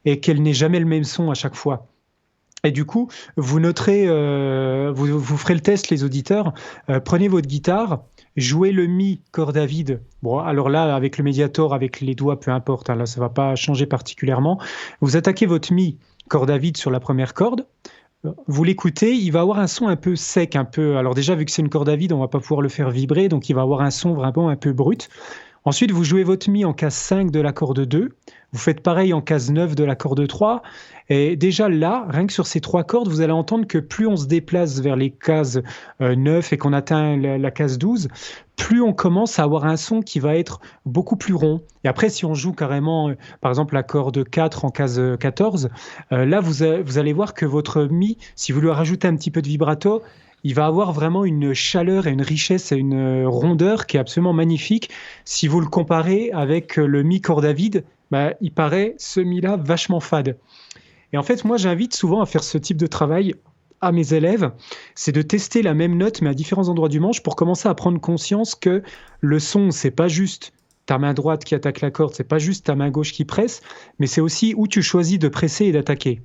et qu'elle n'ait jamais le même son à chaque fois. Et du coup, vous noterez, vous ferez le test, les auditeurs, prenez votre guitare, jouez le mi corde à vide. Bon, alors là, avec le médiator, avec les doigts, peu importe, hein, là, ça ne va pas changer particulièrement. Vous attaquez votre mi corde à vide sur la première corde, vous l'écoutez, il va avoir un son un peu sec, un peu. Alors déjà, vu que c'est une corde à vide, on va pas pouvoir le faire vibrer, donc il va avoir un son vraiment un peu brut. Ensuite, vous jouez votre mi en case 5 de la corde 2, vous faites pareil en case 9 de la corde 3, et déjà là, rien que sur ces trois cordes, vous allez entendre que plus on se déplace vers les cases 9 et qu'on atteint la case 12, plus on commence à avoir un son qui va être beaucoup plus rond. Et après, si on joue carrément, par exemple, la corde 4 en case 14, là, vous allez voir que votre mi, si vous lui rajoutez un petit peu de vibrato, il va avoir vraiment une chaleur et une richesse et une rondeur qui est absolument magnifique si vous le comparez avec le mi corde à vide, bah, il paraît ce mi-là vachement fade. Et en fait, moi, j'invite souvent à faire ce type de travail à mes élèves, c'est de tester la même note, mais à différents endroits du manche, pour commencer à prendre conscience que le son, c'est pas juste ta main droite qui attaque la corde, c'est pas juste ta main gauche qui presse, mais c'est aussi où tu choisis de presser et d'attaquer.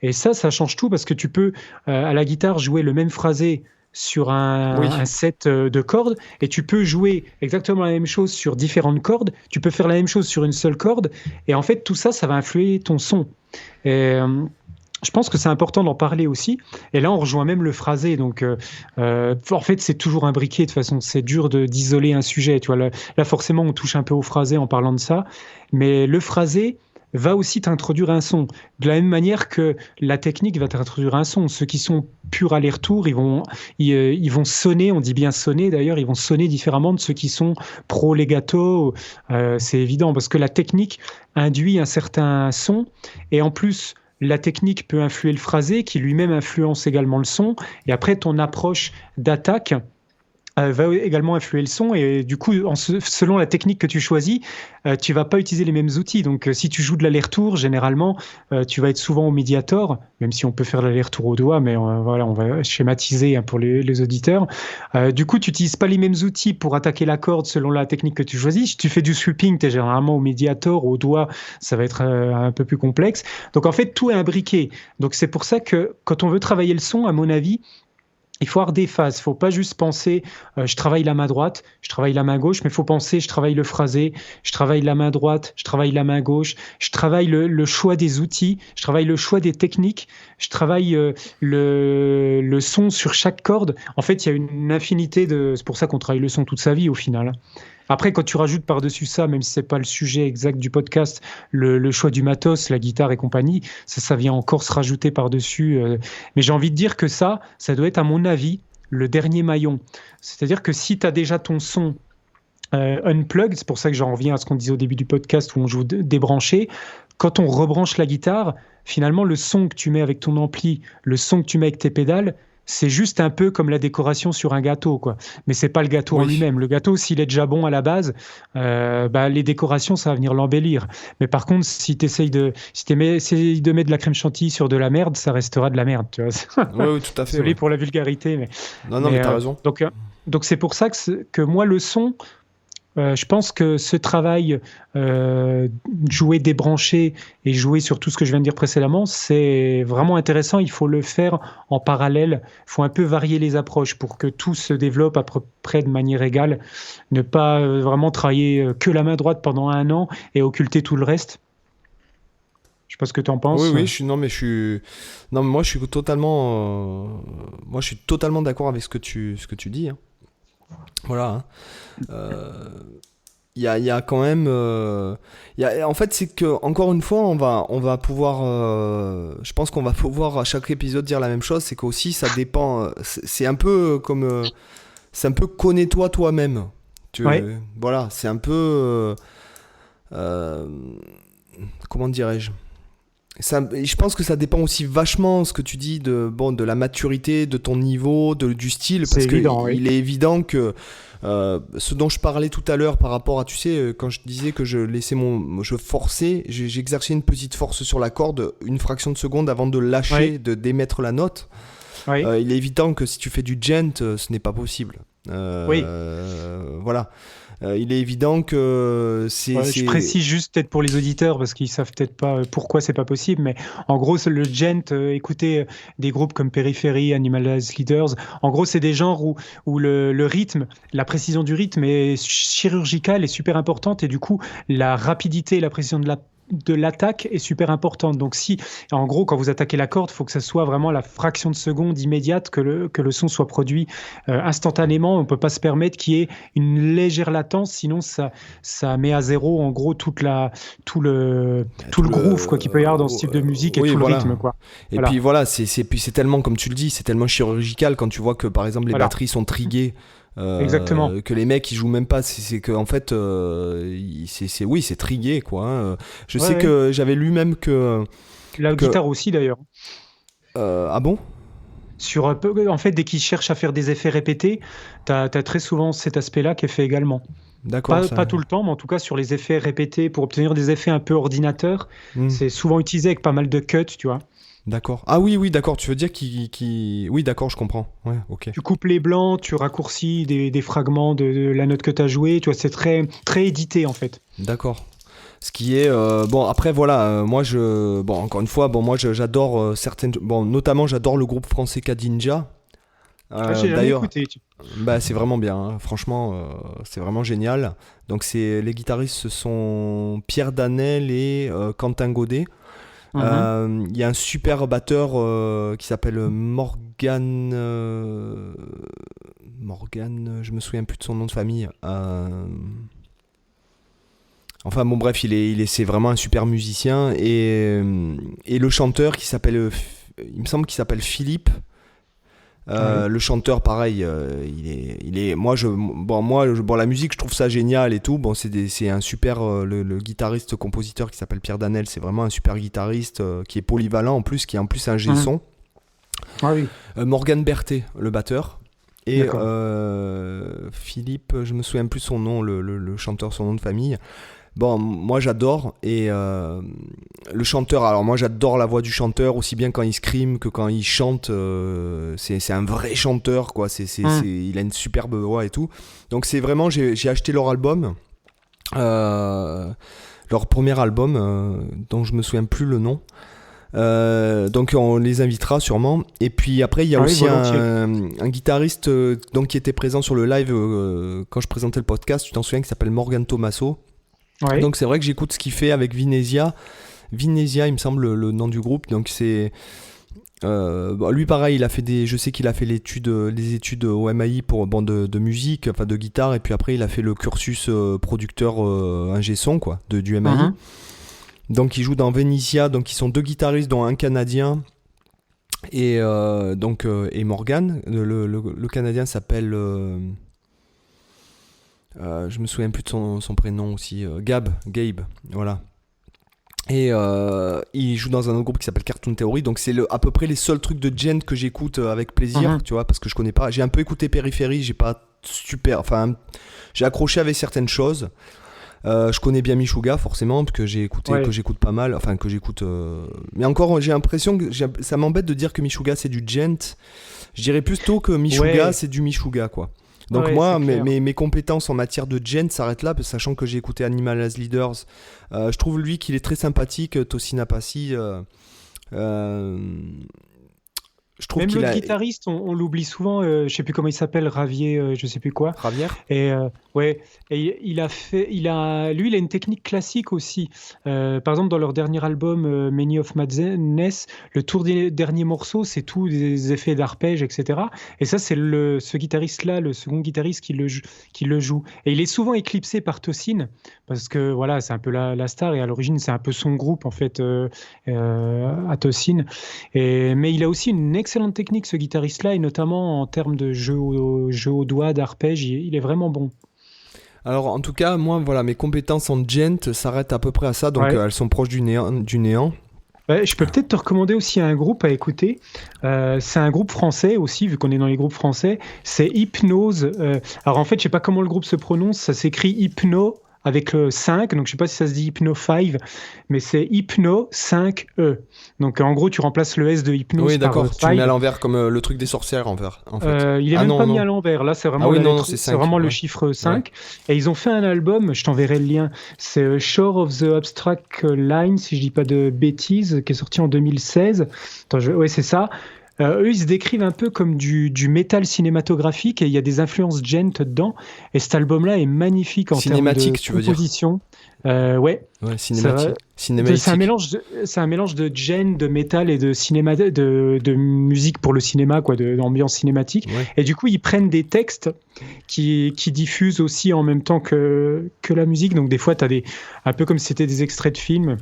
Et ça change tout parce que tu peux, à la guitare, jouer le même phrasé sur Oui. un set de cordes, et tu peux jouer exactement la même chose sur différentes cordes, tu peux faire la même chose sur une seule corde, et en fait, tout ça, ça va influer ton son. Et, je pense que c'est important d'en parler aussi. Et là, on rejoint même le phrasé. Donc, en fait, c'est toujours imbriqué. De toute façon, c'est dur d'isoler un sujet. Tu vois, là, forcément, on touche un peu au phrasé en parlant de ça. Mais le phrasé va aussi t'introduire un son. De la même manière que la technique va t'introduire un son. Ceux qui sont purs aller-retour, ils vont sonner, on dit bien sonner d'ailleurs, ils vont sonner différemment de ceux qui sont pro legato. C'est évident parce que la technique induit un certain son. Et en plus, la technique peut influer le phrasé, qui lui-même influence également le son. Et après, ton approche d'attaque va également influer le son. Et du coup, selon la technique que tu choisis, tu vas pas utiliser les mêmes outils. Donc, si tu joues de l'aller-retour, généralement, tu vas être souvent au médiator, même si on peut faire l'aller-retour au doigt, mais voilà, on va schématiser hein, pour les auditeurs. Du coup, tu n'utilises pas les mêmes outils pour attaquer la corde selon la technique que tu choisis. Si tu fais du sweeping, tu es généralement au médiator, au doigt, ça va être un peu plus complexe. Donc, en fait, tout est imbriqué. Donc, c'est pour ça que quand on veut travailler le son, à mon avis, il faut avoir des phases. Il ne faut pas juste penser je travaille la main droite, je travaille la main gauche, mais il faut penser je travaille le phrasé, je travaille la main droite, je travaille la main gauche, je travaille le choix des outils, je travaille le choix des techniques, je travaille le son sur chaque corde. En fait, il y a une infinité de... C'est pour ça qu'on travaille le son toute sa vie au final. Après, quand tu rajoutes par-dessus ça, même si ce n'est pas le sujet exact du podcast, le choix du matos, la guitare et compagnie, ça vient encore se rajouter par-dessus. Mais j'ai envie de dire que ça doit être, à mon avis, le dernier maillon. C'est-à-dire que si tu as déjà ton son unplugged, c'est pour ça que j'en reviens à ce qu'on disait au début du podcast où on joue débranché, quand on rebranche la guitare, finalement, le son que tu mets avec ton ampli, le son que tu mets avec tes pédales, c'est juste un peu comme la décoration sur un gâteau, quoi. Mais c'est pas le gâteau en lui-même. Le gâteau, s'il est déjà bon à la base, les décorations, ça va venir l'embellir. Mais par contre, si tu essayes de mettre de la crème chantilly sur de la merde, ça restera de la merde, tu vois. Oui, tout à fait. Désolé pour la vulgarité, mais mais t'as raison. Donc c'est pour ça que moi, le son, je pense que ce travail, jouer débranché et jouer sur tout ce que je viens de dire précédemment, c'est vraiment intéressant. Il faut le faire en parallèle. Il faut un peu varier les approches pour que tout se développe à peu près de manière égale. Ne pas vraiment travailler que la main droite pendant 1 an et occulter tout le reste. Je sais pas ce que tu en penses. Oui, moi je suis totalement d'accord avec ce que tu dis. Hein. Voilà. Il y a quand même en fait c'est que encore une fois on va pouvoir je pense qu'on va pouvoir à chaque épisode dire la même chose, c'est qu'aussi ça dépend, c'est un peu comme c'est un peu connais-toi toi-même, voilà, c'est un peu comment dirais-je, je pense que ça dépend aussi vachement, ce que tu dis, de la maturité, de ton niveau, du style, parce qu'il est évident que ce dont je parlais tout à l'heure par rapport à, tu sais, quand je disais que je forçais, j'exerçais une petite force sur la corde, une fraction de seconde avant de lâcher, d'émettre la note. Il est évident que si tu fais du gent, ce n'est pas possible. Voilà. Il est évident que je précise juste peut-être pour les auditeurs parce qu'ils savent peut-être pas pourquoi c'est pas possible, mais en gros le gent, écoutez des groupes comme Periphery, Animalized Leaders, en gros c'est des genres où le rythme, la précision du rythme est chirurgicale et super importante, et du coup la rapidité et la précision de l'attaque est super importante. Donc en gros, quand vous attaquez la corde, il faut que ça soit vraiment la fraction de seconde immédiate que le son soit produit instantanément. On ne peut pas se permettre qu'il y ait une légère latence, sinon ça met à zéro en gros tout le groove quoi, qu'il peut y avoir dans ce type de musique et tout le rythme. Quoi. Et puis voilà, c'est tellement, comme tu le dis, c'est tellement chirurgical quand tu vois que par exemple les batteries sont triguées. Exactement. Que les mecs ils jouent même pas, c'est que en fait c'est trigué quoi. Hein. Je sais que j'avais lu même que la guitare aussi d'ailleurs. Ah bon? En fait, dès qu'ils cherchent à faire des effets répétés, t'as très souvent cet aspect-là qui est fait également. D'accord, ça. Pas tout le temps, mais en tout cas sur les effets répétés, pour obtenir des effets un peu ordinateur, Hmm, c'est souvent utilisé avec pas mal de cuts, tu vois. d'accord. Ah oui, oui, d'accord. Tu veux dire Oui, d'accord, je comprends. Ouais, ok. Tu coupes les blancs, tu raccourcis des fragments de la note que tu as jouée, tu vois, c'est très, très édité en fait. D'accord. Ce qui est bon après voilà moi je bon encore une fois bon moi j'adore certaines bon notamment j'adore le groupe français Kadinja. Ah, j'ai jamais D'ailleurs écouté. bah c'est vraiment bien hein. Franchement c'est vraiment génial. Donc c'est les guitaristes ce sont Pierre Danel et Quentin Godet. Mhm. Il y a un super batteur qui s'appelle Morgan, je me souviens plus de son nom de famille. Enfin bon bref, c'est vraiment un super musicien et le chanteur qui s'appelle, il me semble qu'il s'appelle Philippe. Oui. Le chanteur pareil, bon la musique je trouve ça génial et tout. Bon c'est un super le guitariste compositeur qui s'appelle Pierre Danel, c'est vraiment un super guitariste qui est polyvalent en plus, qui est en plus un Mhm. G-son. Ah oui, Morgan Berthet, le batteur. Et d'accord. Philippe, je me souviens plus son nom, le chanteur, son nom de famille. Bon, moi j'adore et le chanteur. Alors moi j'adore la voix du chanteur aussi bien quand il scream que quand il chante. C'est un vrai chanteur quoi. Mhm. Il a une superbe voix et tout. Donc c'est vraiment j'ai acheté leur album, euh, leur premier album dont je me souviens plus le nom. Donc on les invitera sûrement. Et puis après il y a Ah oui, aussi volontiers. un guitariste donc qui était présent sur le live quand je présentais le podcast. Tu t'en souviens qui s'appelle Morgan Tomaso. Oui. Donc c'est vrai que j'écoute ce qu'il fait avec Vinesia. Vinesia, il me semble le nom du groupe. Donc c'est bon, lui pareil, je sais qu'il a fait les études au MAI pour bon, de musique, enfin de guitare, et puis après il a fait le cursus producteur ingé son quoi, du MAI. Mhm. Donc il joue dans Venezia, donc ils sont deux guitaristes dont un Canadien et Morgan. Le Canadien s'appelle je me souviens plus de son prénom aussi, Gabe, voilà. Et il joue dans un autre groupe qui s'appelle Cartoon Theory. Donc c'est à peu près les seuls trucs de Gent que j'écoute avec plaisir, Mhm. tu vois, parce que je connais pas. J'ai un peu écouté Périphérie, j'ai pas super. Enfin, j'ai accroché avec certaines choses. Je connais bien Meshuggah forcément, parce que que Ouais. j'écoute pas mal. Enfin, que j'écoute. Mais encore, j'ai l'impression que ça m'embête de dire que Meshuggah c'est du Gent. Je dirais plutôt que Meshuggah Ouais. c'est du Meshuggah, quoi. Donc Ouais, moi, c'est clair. mes compétences en matière de Gent s'arrêtent là, sachant que j'ai écouté Animal as Leaders. Je trouve lui qu'il est très sympathique, Tosin Apasi. Euh, je trouve Même qu'il l'autre a... guitariste, on l'oublie souvent, je sais plus comment il s'appelle, Ravier, je sais plus quoi. Javier. Et ouais, et lui, il a une technique classique aussi. Par exemple, dans leur dernier album, Many of Madness, le dernier morceau, c'est tout des effets d'arpège, etc. Et ça, c'est ce guitariste-là, le second guitariste qui le joue. Et il est souvent éclipsé par Tosin, parce que voilà, c'est un peu la star, et à l'origine, c'est un peu son groupe, en fait, à Tosin. Mais il a aussi une excellente technique, ce guitariste-là, et notamment en termes de jeu au doigt, d'arpège, il est vraiment bon. Alors en tout cas, moi, voilà, mes compétences en Gent s'arrêtent à peu près à ça, donc Ouais. elles sont proches du néant. Du néant. Ouais, je peux peut-être te recommander aussi un groupe à écouter. C'est un groupe français aussi, vu qu'on est dans les groupes français. C'est Hypnose. Alors en fait, je sais pas comment le groupe se prononce. Ça s'écrit Hypno avec le 5. Donc je sais pas si ça se dit Hypno 5, mais c'est Hypno 5E. Donc en gros, tu remplaces le S de Hypnose Oui, par d'accord, tu le mets à 5. l'envers comme le truc des sorcières en fait. Il est Ah même non, pas mis à non. l'envers. Là, c'est Ah vraiment oui, la non, non, lettre, c'est c'est 5. vraiment le Ouais. chiffre Ouais. 5. Et ils ont fait un album, je t'enverrai le lien. C'est Shore of the Abstract Line, si je dis pas de bêtises, qui est sorti en 2016. Attends, ouais, c'est ça. Eux, ils se décrivent un peu comme du métal cinématographique et il y a des influences gent dedans. Et cet album-là est magnifique en termes de Cinématique, tu veux dire. composition. Ouais, Ouais, ça, cinématique. c'est un Cinématique. c'est un mélange de gen, de métal et de cinéma, de musique pour le cinéma, quoi, d'ambiance cinématique. Ouais. Et du coup, ils prennent des textes qui diffusent aussi en même temps que la musique. Donc des fois, tu as un peu comme si c'était des extraits de films.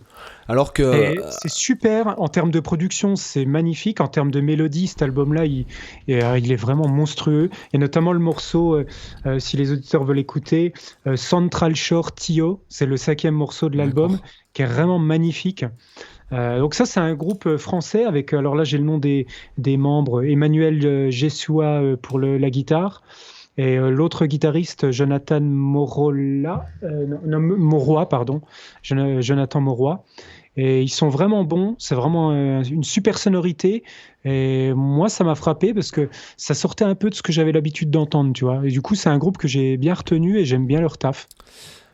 Alors que Et c'est super en termes de production, c'est magnifique. En termes de mélodie, cet album-là, il est vraiment monstrueux. Et notamment le morceau, si les auditeurs veulent écouter, Central Shore Tio, c'est le 5e morceau de l'album, d'accord. qui est vraiment magnifique. Donc ça, c'est un groupe français avec, alors là, j'ai le nom des membres, Emmanuel Jessoua pour la guitare, et l'autre guitariste, Jonathan Morola, Mauroy, pardon, Jonathan Mauroy. Et ils sont vraiment bons, c'est vraiment une super sonorité. Et moi, ça m'a frappé parce que ça sortait un peu de ce que j'avais l'habitude d'entendre, tu vois. Et du coup, c'est un groupe que j'ai bien retenu et j'aime bien leur taf.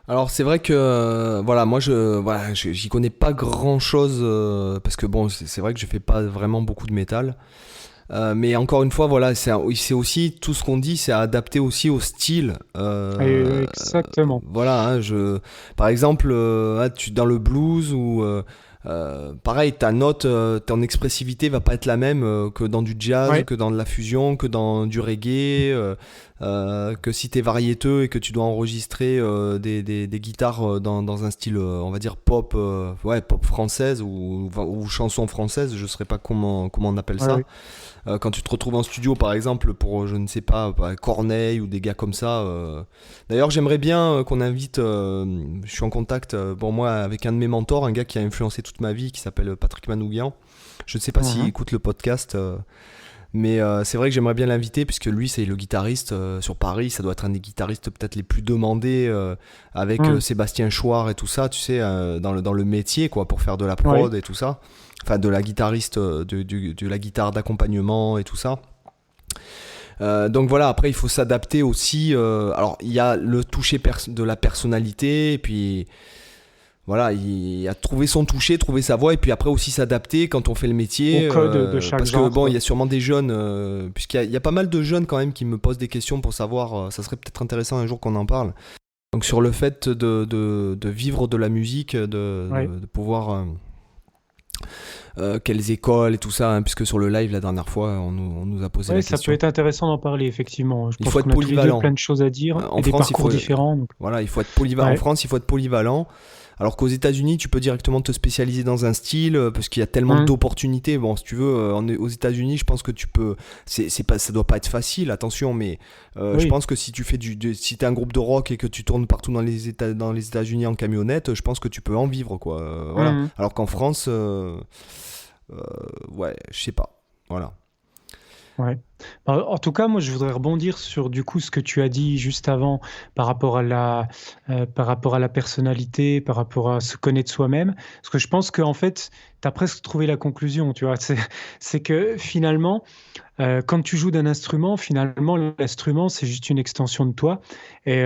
Alors c'est vrai que voilà, moi j'y connais pas grand chose parce que bon, c'est vrai que je fais pas vraiment beaucoup de métal. Mais encore une fois, voilà, c'est aussi tout ce qu'on dit, c'est adapté aussi au style. Exactement. Voilà, hein, par exemple, dans le blues ou pareil, ta note, ton expressivité va pas être la même que dans du jazz, Ouais. que dans de la fusion, que dans du reggae, que si t'es variéteux et que tu dois enregistrer des guitares dans un style, on va dire pop, pop française ou chanson française, je sais pas comment on appelle Ouais, ça. ouais. Quand tu te retrouves en studio, par exemple, pour, je ne sais pas, Corneille ou des gars comme ça. D'ailleurs, j'aimerais bien qu'on invite, je suis en contact, bon, moi, avec un de mes mentors, un gars qui a influencé toute ma vie, qui s'appelle Patrick Manouguian. Je ne sais pas s'il Mhm. écoute le podcast, mais c'est vrai que j'aimerais bien l'inviter, puisque lui, c'est le guitariste sur Paris. Ça doit être un des guitaristes peut-être les plus demandés, avec Mhm. Sébastien Chouard et tout ça, tu sais, dans le métier, quoi, pour faire de la Ouais. prod et tout ça. Enfin, de la guitariste, de la guitare d'accompagnement et tout ça. Donc voilà, après il faut s'adapter aussi. Alors il y a le toucher de la personnalité, et puis voilà, il y a trouver son toucher, trouver sa voix, et puis après aussi s'adapter quand on fait le Au métier. code de chaque Parce que genre, bon, il quoi. y a sûrement des jeunes, il y a pas mal de jeunes quand même qui me posent des questions pour savoir, ça serait peut-être intéressant un jour qu'on en parle. Donc sur le fait de vivre de la musique, Ouais. de pouvoir. Quelles écoles et tout ça, hein, puisque sur le live la dernière fois on nous a posé Ouais, la ça peut question. être intéressant d'en parler, effectivement. Je Il pense faut être qu'on a tous les deux plein polyvalent. de choses à dire En et des France, parcours différents. Donc... voilà, il faut être polyvalent. En Ouais. France, il faut être polyvalent. Alors qu'aux États-Unis, tu peux directement te spécialiser dans un style parce qu'il y a tellement Mhm. d'opportunités. Bon, si tu veux, aux États-Unis, je pense que tu peux. C'est pas, ça doit pas être facile, attention, mais je Oui. pense que si tu fais si t'es un groupe de rock et que tu tournes partout dans les États-Unis en camionnette, je pense que tu peux en vivre, quoi. Voilà. Mhm. Alors qu'en France, euh, ouais, je sais pas. Voilà. Ouais. En tout cas, moi, je voudrais rebondir sur du coup ce que tu as dit juste avant par rapport à la personnalité, par rapport à se connaître soi-même. Parce que je pense qu'en fait, tu as presque trouvé la conclusion, tu vois. C'est que finalement, quand tu joues d'un instrument, finalement, l'instrument, c'est juste une extension de toi. Et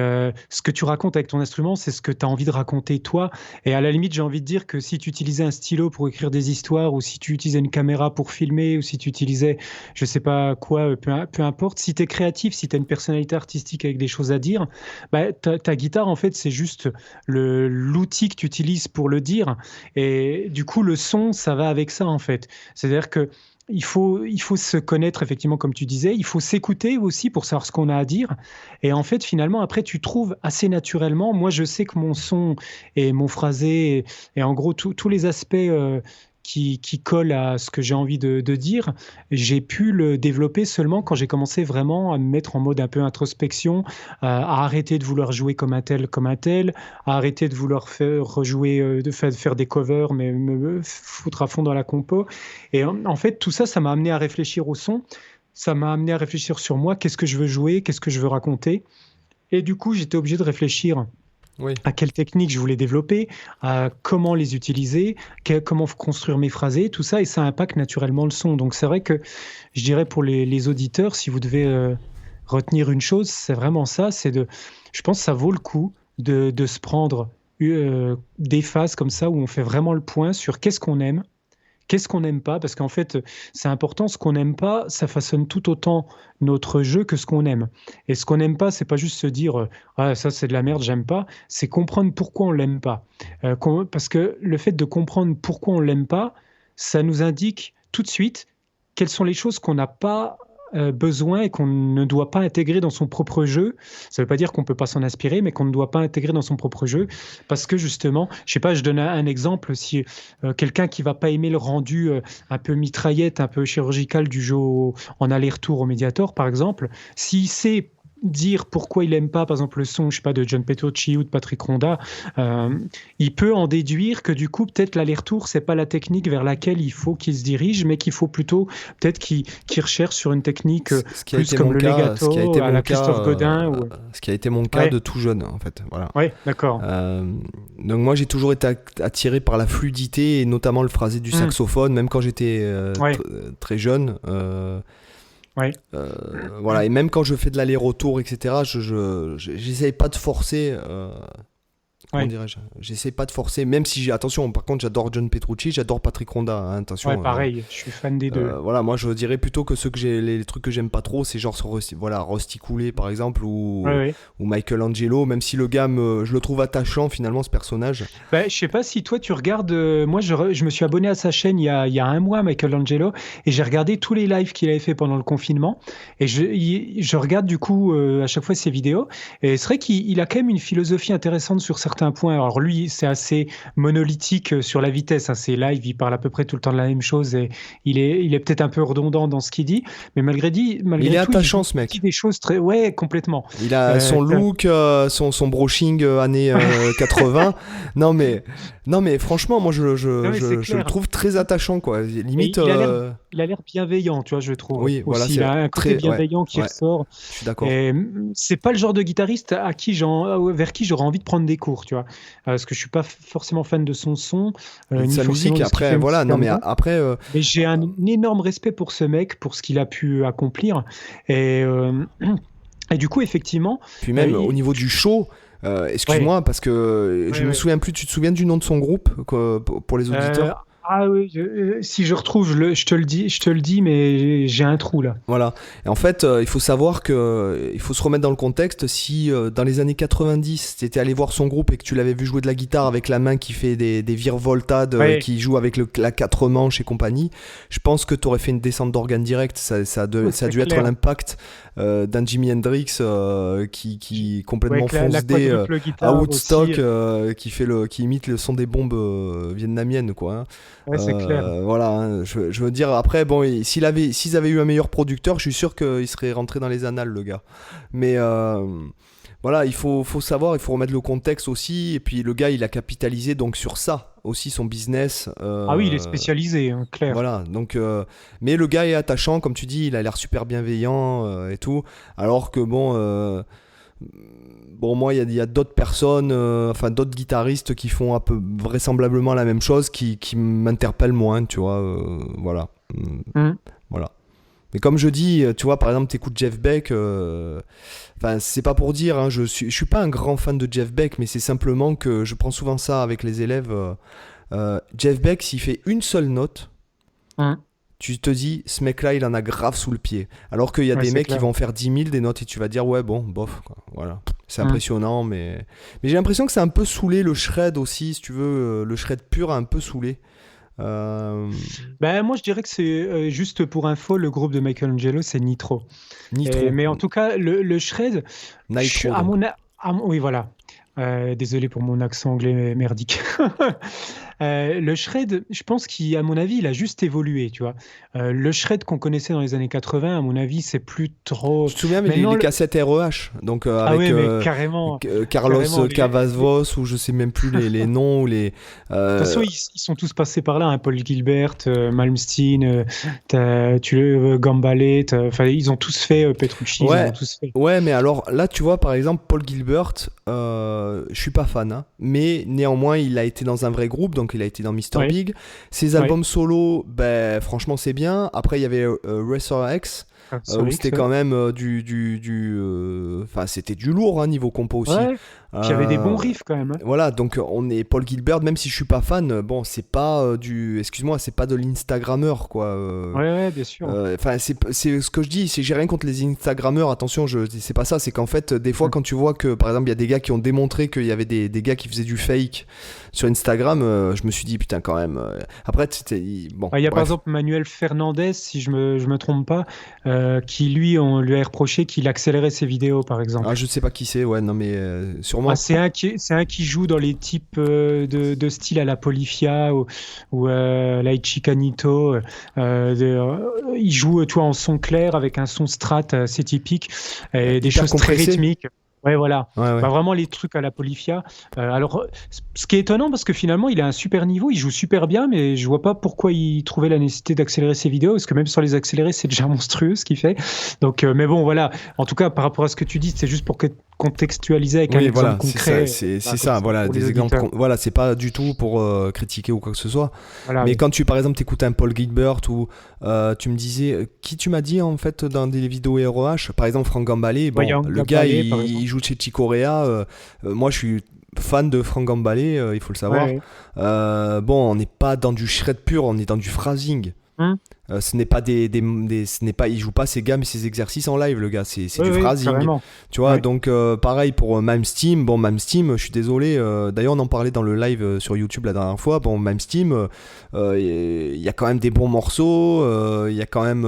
ce que tu racontes avec ton instrument, c'est ce que tu as envie de raconter toi. Et à la limite, j'ai envie de dire que si tu utilisais un stylo pour écrire des histoires, ou si tu utilisais une caméra pour filmer, ou si tu utilisais, je sais pas quoi, peu importe, si tu es créatif, si tu as une personnalité artistique avec des choses à dire, bah, ta guitare, en fait, c'est juste l'outil que tu utilises pour le dire. Et du coup, le son, ça va avec ça, en fait. C'est-à-dire que il faut se connaître, effectivement, comme tu disais. Il faut s'écouter aussi pour savoir ce qu'on a à dire. Et en fait, finalement, après, tu trouves assez naturellement. Moi, je sais que mon son et mon phrasé et en gros, tous les aspects qui collent à ce que j'ai envie de dire, j'ai pu le développer seulement quand j'ai commencé vraiment à me mettre en mode un peu introspection, à arrêter de vouloir jouer comme un tel, à arrêter de vouloir faire rejouer, faire des covers, mais me foutre à fond dans la compo. Et en fait, tout ça, ça m'a amené à réfléchir au son, ça m'a amené à réfléchir sur moi, qu'est-ce que je veux jouer, qu'est-ce que je veux raconter. Et du coup, j'étais obligé de réfléchir Oui. à quelles techniques je voulais développer, à comment les utiliser, comment construire mes phrasés, tout ça, et ça impacte naturellement le son. Donc c'est vrai que je dirais pour les auditeurs, si vous devez retenir une chose, c'est vraiment ça, je pense que ça vaut le coup de se prendre des phases comme ça où on fait vraiment le point sur qu'est-ce qu'on n'aime pas, parce qu'en fait, c'est important, ce qu'on n'aime pas, ça façonne tout autant notre jeu que ce qu'on aime. Et ce qu'on n'aime pas, c'est pas juste se dire ah, ça c'est de la merde, j'aime pas, c'est comprendre pourquoi on l'aime pas. Parce que le fait de comprendre pourquoi on l'aime pas, ça nous indique tout de suite quelles sont les choses qu'on n'a pas besoin et qu'on ne doit pas intégrer dans son propre jeu. Ça ne veut pas dire qu'on ne peut pas s'en inspirer, mais qu'on ne doit pas intégrer dans son propre jeu. Parce que justement, je sais pas, je donne un exemple, si quelqu'un qui va pas aimer le rendu un peu mitraillette, un peu chirurgical du jeu en aller-retour au Mediator, par exemple, s'il sait dire pourquoi il aime pas, par exemple, le son, je sais pas, de John Petrucci ou de Patrick Ronda, il peut en déduire que du coup, peut-être l'aller-retour, c'est pas la technique vers laquelle il faut qu'il se dirige, mais qu'il faut plutôt peut-être qu'il recherche sur une technique Ce qui a plus été comme mon le cas, legato à la Christophe Godin. ce qui a été mon cas Ouais. de tout jeune, en fait. Voilà. Ouais, d'accord. Donc moi j'ai toujours été attiré par la fluidité et notamment le phrasé du saxophone, même quand j'étais Ouais. très jeune. Ouais. Voilà, et même quand je fais de l'aller-retour, etc., j'essaye pas de forcer. Comment Ouais. dirais-je? J'essaie pas de forcer, même si attention, par contre, j'adore John Petrucci, j'adore Patrick Ronda, hein, attention. Ouais, pareil, je suis fan des deux. Voilà, moi je dirais plutôt que les trucs que j'aime pas trop, c'est genre voilà, Rusty Cooley par exemple, Ouais. ou Michelangelo, même si le gars, je le trouve attachant finalement, ce personnage. Bah, je sais pas si toi tu regardes. Moi, je me suis abonné à sa chaîne il y a un mois, Michelangelo, et j'ai regardé tous les lives qu'il avait fait pendant le confinement. Et je regarde du coup à chaque fois ses vidéos. Et c'est vrai qu'il a quand même une philosophie intéressante sur certains points. Alors lui, c'est assez monolithique sur la vitesse, hein. Ses lives, il parle à peu près tout le temps de la même chose et il est peut-être un peu redondant dans ce qu'il dit. Mais malgré Il est tout, attachant ce mec. dit des choses très. Ouais, complètement. Il a son look, son brushing années 80. Non mais franchement, moi je le trouve très attachant quoi. Limite. Il a l'air bienveillant, tu vois, je trouve. Oui, voilà, il a un côté bienveillant qui ressort. Je suis d'accord. Et c'est pas le genre de guitariste vers qui j'aurais envie de prendre des cours, tu vois, parce que je suis pas forcément fan de son son, ni sa musique. Après, voilà, non mais après. Mais j'ai un énorme respect pour ce mec, pour ce qu'il a pu accomplir, et du coup, effectivement. Puis même au niveau du show. Excuse-moi parce que je me souviens plus. Tu te souviens du nom de son groupe pour les auditeurs? Ah oui, si je retrouve, je te le dis, mais j'ai un trou là. Voilà. Et en fait, il faut savoir il faut se remettre dans le contexte. Si dans les années 90, tu étais allé voir son groupe et que tu l'avais vu jouer de la guitare avec la main qui fait des virevoltades, qui joue avec la 4 manches et compagnie, je pense que tu aurais fait une descente d'organes direct. Ça a dû être l'impact d'un Jimi Hendrix qui complètement foncé à Woodstock, aussi, qui imite le son des bombes vietnamiennes, quoi. Hein. Ouais, c'est clair. Voilà, hein, je veux dire, après, bon, s'ils avaient eu un meilleur producteur, je suis sûr qu'il serait rentré dans les annales, le gars. Mais voilà, il faut savoir, il faut remettre le contexte aussi. Et puis le gars, il a capitalisé donc sur ça aussi, son business. Ah oui, il est spécialisé, hein, clair. Voilà, donc, mais le gars est attachant, comme tu dis, il a l'air super bienveillant et tout. Alors que bon. Bon, moi, il y a d'autres personnes, d'autres guitaristes qui font un peu vraisemblablement la même chose, qui m'interpellent moins, tu vois, voilà. Voilà. Mais comme je dis, tu vois, par exemple, t'écoutes Jeff Beck, c'est pas pour dire, hein, je suis pas un grand fan de Jeff Beck, mais c'est simplement que je prends souvent ça avec les élèves. Jeff Beck, s'il fait une seule note, tu te dis, ce mec-là, il en a grave sous le pied. Alors qu'il y a des mecs qui vont faire 10 000 des notes et tu vas dire, ouais, bon, bof, quoi. Voilà. C'est impressionnant, mais j'ai l'impression que c'est un peu saoulé le shred aussi, si tu veux. Le shred pur a un peu saoulé. Moi, je dirais que c'est juste pour info, le groupe de Michelangelo, c'est Nitro. Mais en tout cas, le shred, Nitro, oui, voilà. Désolé pour mon accent anglais merdique. Le shred, je pense qu'à mon avis, il a juste évolué, tu vois. Le shred qu'on connaissait dans les années 80, à mon avis, c'est plus trop. Tu te souviens, mais les cassettes REH, donc avec carrément, Carlos Cavazos, ou je sais même plus les noms. De toute façon, ils sont tous passés par là, hein. Paul Gilbert, Malmsteen, Gambale, ils ont tous fait Petrucci, ils ont tous fait. Ouais, mais alors là, tu vois, par exemple, Paul Gilbert, je suis pas fan, hein, mais néanmoins, il a été dans un vrai groupe, donc il a été dans Mr. Big. Ses albums solo, franchement, c'est bien. Après, il y avait Racer X, où c'était quand même c'était du lourd, hein, niveau compo aussi. Ouais. Puis il y avait des bons riffs quand même. Hein. Voilà, donc on est Paul Gilbert, même si je suis pas fan, bon, c'est pas c'est pas de l'Instagrammeur, quoi. Ouais, bien sûr. C'est ce que je dis, j'ai rien contre les Instagrammeurs, attention, c'est pas ça, c'est qu'en fait, des fois, quand tu vois que, par exemple, il y a des gars qui ont démontré qu'il y avait des gars qui faisaient du fake sur Instagram, je me suis dit, putain, quand même. Après, c'était. Bon, il y a par exemple Manuel Fernandez, si je me trompe pas, qui on lui a reproché qu'il accélérait ses vidéos, par exemple. Ah, je sais pas qui c'est, ouais, non, mais sur sûrement. C'est un qui joue dans les types de style à la Polyphia ou la Ichikanito. Il joue, tu vois, en son clair avec un son strat assez typique et des Hyper choses très compressé. rythmiques. Ouais, voilà. Ouais. Bah, vraiment les trucs à la Polyphia. Alors, ce qui est étonnant, parce que finalement, il a un super niveau, il joue super bien, mais je vois pas pourquoi il trouvait la nécessité d'accélérer ses vidéos, parce que même sans les accélérer, c'est déjà monstrueux ce qu'il fait. Donc, mais bon, voilà. En tout cas, par rapport à ce que tu dis, c'est juste pour contextualiser avec un Oui, exemple voilà, c'est ça, concret. c'est Comme ça, ça, voilà, pour les des exemples. auditeurs. Voilà, c'est pas du tout pour critiquer ou quoi que ce soit. Voilà, Mais oui. quand tu, par exemple, t'écoutes un Paul Gilbert ou tu me disais, qui tu m'as dit en fait dans des vidéos REH, par exemple Franck Gambale, bon, Voyons, le gars Gabbalé, par il exemple. joue chez Chicorea, moi je suis fan de Franck Gambale, il faut le Ouais, savoir. ouais. Bon, on n'est pas dans du shred pur, on est dans du phrasing. Hum. Ce n'est pas ce n'est pas, il joue pas ses gammes et ses exercices en live, le gars, c'est Oui, du oui, phrasing. carrément. Tu vois, Ouais. donc pareil pour Mime Steam. Bon, Mime Steam, je suis désolé. D'ailleurs, on en parlait dans le live sur YouTube la dernière fois. Bon, Mime Steam, il y a quand même des bons morceaux. Il y a quand même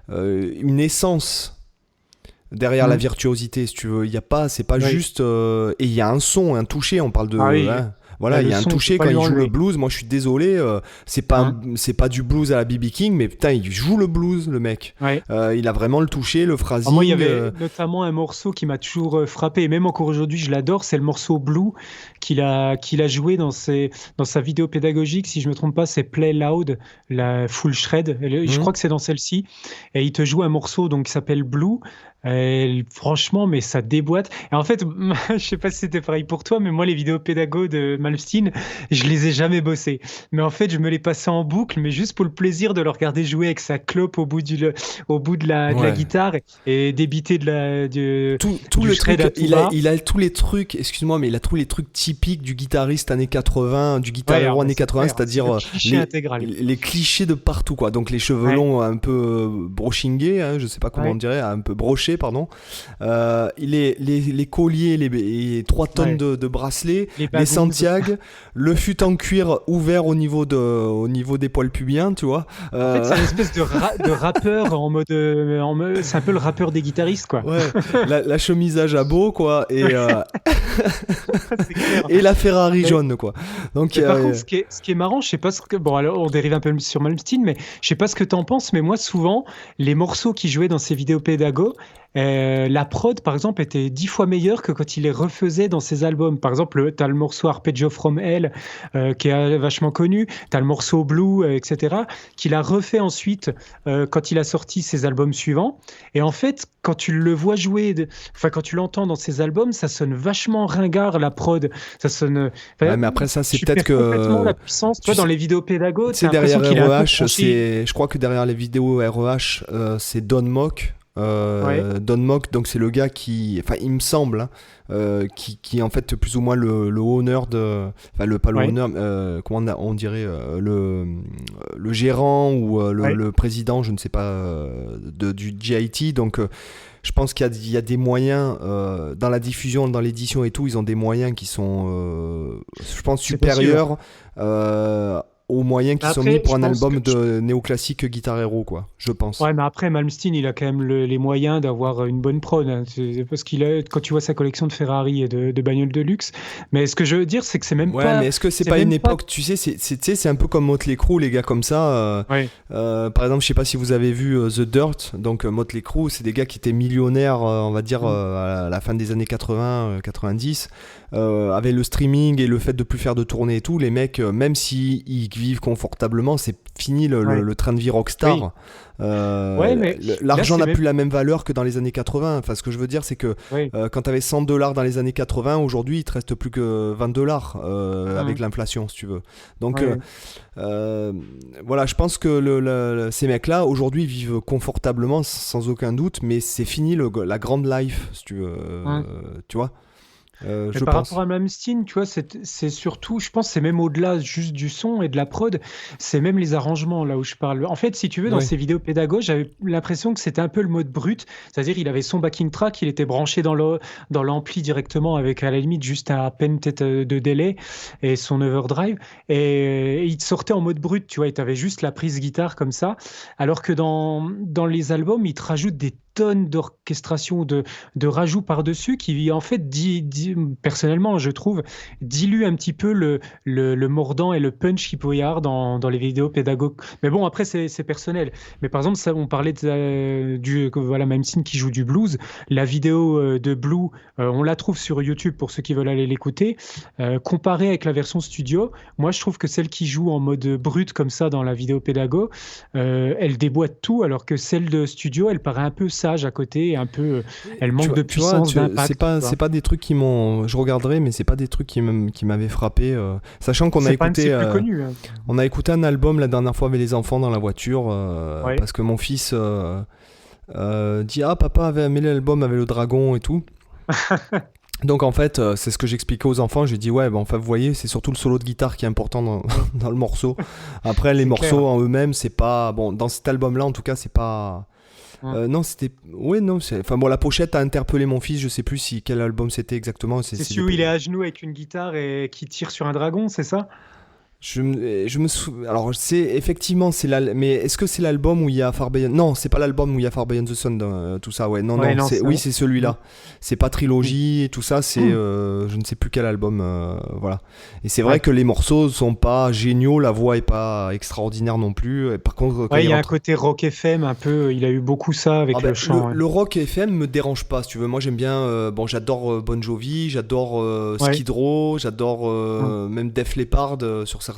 une essence derrière la Hum. virtuosité, si tu veux. Il y a pas, c'est pas Oui. juste. Et il y a un son, un toucher. On parle de. Ah oui, Hein, bah, voilà, il le y a un son, on peut toucher pas quand lui il joue le enlever. blues. Moi, je suis désolé. Hein. C'est pas du blues à la B.B. King, mais putain, il joue le blues, le mec. Ouais. Il a vraiment le toucher, le Alors moi, il y phrasing. avait notamment un morceau qui m'a toujours frappé, et même encore aujourd'hui, je l'adore, c'est le morceau Blue qu'il a joué dans sa vidéo pédagogique, si je me trompe pas, c'est Play Loud, la full shred. Je Hmm. crois que c'est dans celle-ci. Et il te joue un morceau donc, qui s'appelle Blue. Et franchement, mais ça déboîte. Et en fait, je sais pas si c'était pareil pour toi, mais moi, les vidéos pédago de Malmsteen, je les ai jamais bossées. Mais en fait, je me les passais en boucle, mais juste pour le plaisir de le regarder jouer avec sa clope au bout de la Ouais. guitare et débiter Tout du le shred truc, à tout va. il a tous les trucs, excuse-moi, mais il a tous les trucs typiques du guitariste années 80, du guitar Ouais, héros alors, années c'est 80, clair, c'est le c'est-à-dire cliché intégral. les clichés de partout, quoi. Donc les cheveux Ouais, longs un peu brochingés, hein, je sais pas comment on ouais, dirait, un peu brochés, pardon. Les colliers, les 3 tonnes ouais. de bracelets, Les les bagous. Santiago, le fut en cuir ouvert au niveau des poils pubiens, tu vois. En fait, Euh, c'est un espèce de rappeur c'est un peu le rappeur des guitaristes, quoi. ouais, la chemise à jabot, quoi, C'est clair. et la Ferrari Mais, jaune, quoi. Donc, mais par contre, ce qui est marrant, je sais pas ce que. Bon, alors, on dérive un peu sur Malmsteen, mais je sais pas ce que t'en penses, mais moi, souvent, les morceaux qu'il jouait dans ses vidéos pédago, la prod, par exemple, était 10 fois meilleure que quand il les refaisait dans ses albums. Par exemple, t'as le morceau Arpeggio from Hell, qui est vachement connu, t'as le morceau Blue, etc., qu'il a refait ensuite quand il a sorti ses albums suivants. Et en fait, quand tu le vois jouer, enfin, quand tu l'entends dans ses albums, ça sonne vachement ringard, la prod. Ça sonne. ouais, Enfin, mais après, ça, c'est tu peut-être perds complètement la que. puissance. Tu Toi, dans sais, les vidéos pédago, tu sais, t'as l'impression derrière qu'il a un peu REH, franchi. je crois que derrière les vidéos REH, c'est Don Mock. Ouais, Don Mock, donc c'est le gars qui, enfin il me semble, hein, qui est en fait plus ou moins le owner de, enfin pas le ouais, owner, comment on dirait, le gérant ou ouais. le président, je ne sais pas, du GIT. Donc je pense il y a des moyens dans la diffusion, dans l'édition et tout, ils ont des moyens qui sont, je pense, C'est possible. supérieurs. Aux moyens qui sont mis Après, pour je un pense que album de néoclassique Guitar Hero, quoi, je pense. ouais, mais après, Malmsteen, il a quand même les moyens d'avoir une bonne prod, hein. Parce qu'il a, quand tu vois sa collection de Ferrari et de bagnoles de luxe. Mais ce que je veux dire, c'est que Ouais, mais est-ce que c'est c'est pas une même pas, époque, tu sais, tu sais, c'est un peu comme Motley Crue, les gars comme ça. ouais, Par exemple, je sais pas si vous avez vu The Dirt, donc Motley Crue, c'est des gars qui étaient millionnaires, on va dire, mm, à la fin des années 80, 90. Avec le streaming et le fait de plus faire de tournées et tout, les mecs, même s'ils vivent confortablement, c'est fini ouais, le train de vie oui, rockstar. ouais, mais là, L'argent c'est n'a même, plus la même valeur que dans les années 80. Enfin, ce que je veux dire, c'est que ouais, quand tu avais $100 dans les années 80, aujourd'hui, il te reste plus que $20 avec mm, l'inflation, si tu veux. Donc, ouais. euh, voilà, je pense que ces mecs-là, aujourd'hui, vivent confortablement, sans aucun doute, mais c'est fini la grande life, si tu veux. Mm. Tu vois, Mais je par rapport pense. à Malmsteen, tu vois, c'est surtout, je pense, c'est même au-delà juste du son et de la prod, c'est même les arrangements là où je parle. En fait, si tu veux, dans Oui, ces vidéos pédagogues, j'avais l'impression que c'était un peu le mode brut, c'est-à-dire il avait son backing track, il était branché dans l'ampli directement avec à la limite juste à peine peut-être de délai et son overdrive, et il te sortait en mode brut, tu vois, et tu avais juste la prise guitare comme ça, alors que dans les albums, il te rajoute des tonnes d'orchestration, de rajouts par-dessus qui, en fait, personnellement, je trouve, dilue un petit peu le mordant et le punch qu'il peut y avoir dans les vidéos pédagogues. Mais bon, après, c'est personnel. Mais par exemple, ça, on parlait voilà, Mamesine qui joue du blues. La vidéo de Blue, on la trouve sur YouTube pour ceux qui veulent aller l'écouter. Comparée avec la version studio, moi, je trouve que celle qui joue en mode brut comme ça dans la vidéo pédago, elle déboîte tout, alors que celle de studio, elle paraît un peu sage à côté, elle manque de puissance, d'impact. C'est pas des trucs qui m'ont. Je regarderai, mais c'est pas des trucs qui m'avaient frappé. Sachant qu'on a écouté. Plus connu, hein. On a écouté un album la dernière fois avec les enfants dans la voiture, parce que mon fils dit papa avait aimé l'album avec le dragon et tout. Donc en fait, c'est ce que j'expliquais aux enfants. J'ai dit enfin vous voyez, c'est surtout le solo de guitare qui est important dans le morceau. Après les morceaux clair. En eux-mêmes, c'est pas bon. Dans cet album-là, en tout cas, c'est pas. Non, c'était. Oui, non. Enfin bon, la pochette a interpellé mon fils. Je sais plus quel album c'était exactement. C'est celui où il est à genoux avec une guitare et qui tire sur un dragon, c'est ça? Je me souviens. Alors, effectivement, mais est-ce que c'est l'album où il y a Far Beyond? Non, c'est pas l'album où il y a Far Beyond the Sun, tout ça, ouais. Non, oui, c'est celui-là. C'est pas trilogie et tout ça, c'est je ne sais plus quel album, voilà. Et c'est vrai que les morceaux sont pas géniaux, la voix est pas extraordinaire non plus. Et par contre, il y a un côté rock FM un peu, il a eu beaucoup ça avec le chant. Le rock FM me dérange pas, si tu veux. Moi, j'aime bien, j'adore Bon Jovi, j'adore Skid Row, j'adore même Def Leppard sur certaines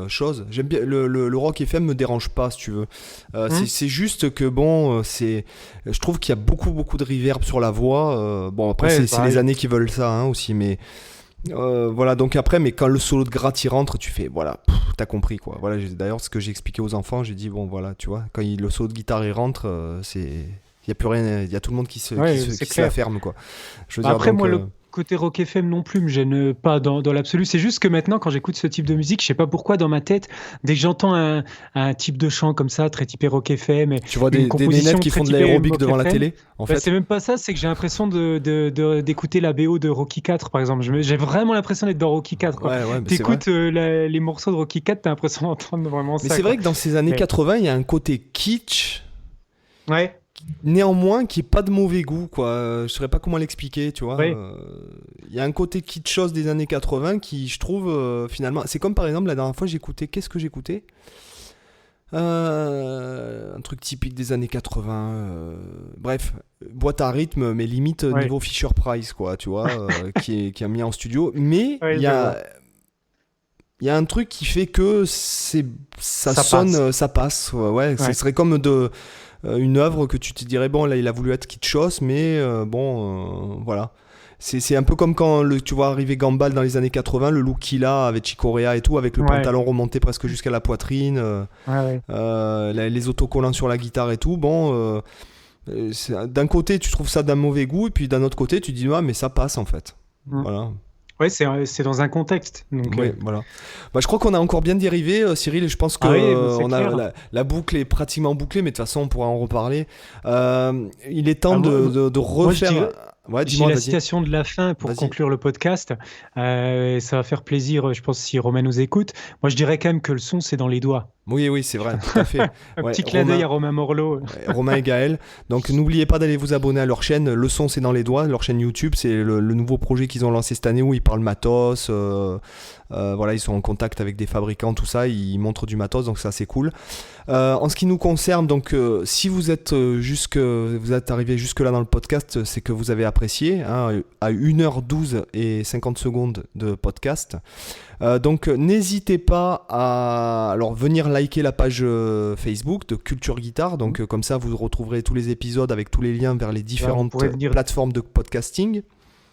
choses. J'aime bien le rock FM me dérange pas, si tu veux. C'est juste que je trouve qu'il y a beaucoup de reverb sur la voix. Bon après c'est les années qui veulent ça aussi, mais voilà. Donc après, mais quand le solo de gratte y rentre, tu fais voilà, t'as compris quoi. Voilà, d'ailleurs ce que j'ai expliqué aux enfants, j'ai dit bon voilà, tu vois, quand le solo de guitare y rentre, il y a plus rien, il y a tout le monde qui se la ferme quoi. Je veux dire, après donc, moi le côté rock FM non plus me gêne pas dans l'absolu. C'est juste que maintenant, quand j'écoute ce type de musique, je sais pas pourquoi, dans ma tête, dès que j'entends un type de chant comme ça, très typé rock FM, tu vois des nénettes qui font de l'aérobic devant la télé. En fait, c'est même pas ça. C'est que j'ai l'impression d'écouter la BO de Rocky 4, par exemple. J'ai vraiment l'impression d'être dans Rocky 4. T'écoutes les morceaux de Rocky 4, t'as l'impression d'entendre vraiment ça. Mais c'est vrai que dans ces années 80, il y a un côté kitsch. Ouais. Néanmoins, qui est pas de mauvais goût, quoi. Je saurais pas comment l'expliquer, tu vois. Y a un côté kitschos des années 80 qui, je trouve, finalement, c'est comme par exemple la dernière fois qu'est-ce que j'écoutais un truc typique des années 80. Bref, boîte à rythme, mais limite niveau Fisher-Price, quoi, tu vois, qui est mis en studio. Mais il y a un truc qui fait que ça sonne, ça passe. Ce serait comme une œuvre que tu te dirais bon là il a voulu être kitschos, mais voilà. C'est un peu comme quand tu vois arriver Gambal dans les années 80, le look qu'il a avec Chick Corea et tout, avec le pantalon remonté presque jusqu'à la poitrine, les autocollants sur la guitare et tout. D'un côté tu trouves ça d'un mauvais goût, et puis d'un autre côté tu te dis mais ça passe en fait. Voilà. Ouais, c'est dans un contexte. Donc, voilà. Je crois qu'on a encore bien dérivé, Cyril, et je pense que la boucle est pratiquement bouclée, mais de toute façon, on pourra en reparler. Il est temps de refaire... J'ai la citation de la fin pour conclure le podcast. Ça va faire plaisir, je pense, si Romain nous écoute. Moi, je dirais quand même que le son, c'est dans les doigts. Oui, c'est vrai, tout à fait. Petit clin d'œil à Romain Morlot. Romain et Gaël. Donc, n'oubliez pas d'aller vous abonner à leur chaîne. Le son, c'est dans les doigts. Leur chaîne YouTube, c'est le nouveau projet qu'ils ont lancé cette année où ils parlent matos. Ils sont en contact avec des fabricants, tout ça. Ils montrent du matos, donc ça, c'est cool. En ce qui nous concerne, donc, si vous êtes arrivé jusque-là dans le podcast, c'est que vous avez apprécié, à 1h12 et 50 secondes de podcast. Donc n'hésitez pas à venir liker la page Facebook de Culture Guitare. Donc comme ça vous retrouverez tous les épisodes avec tous les liens vers les différentes plateformes de podcasting.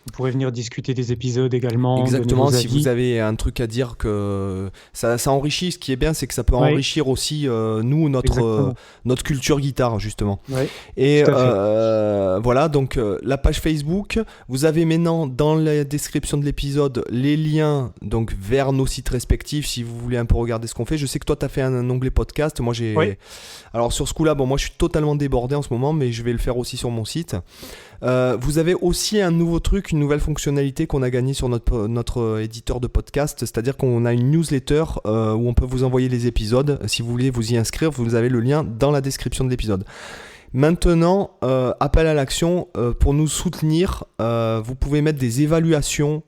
Vous pourrez venir discuter des épisodes également. Exactement, si vous avez un truc à dire, que ça enrichit. Ce qui est bien, c'est que ça peut enrichir aussi notre culture guitare, justement. Ouais, et voilà, donc la page Facebook, vous avez maintenant dans la description de l'épisode les liens donc, vers nos sites respectifs si vous voulez un peu regarder ce qu'on fait. Je sais que toi, tu as fait un onglet podcast. Moi, j'ai... Oui. Alors sur ce coup-là, moi je suis totalement débordé en ce moment, mais je vais le faire aussi sur mon site. Vous avez aussi un nouveau truc, une nouvelle fonctionnalité qu'on a gagnée sur notre éditeur de podcast, c'est-à-dire qu'on a une newsletter où on peut vous envoyer les épisodes. Si vous voulez vous y inscrire, vous avez le lien dans la description de l'épisode. Maintenant, appel à l'action, pour nous soutenir, vous pouvez mettre des évaluations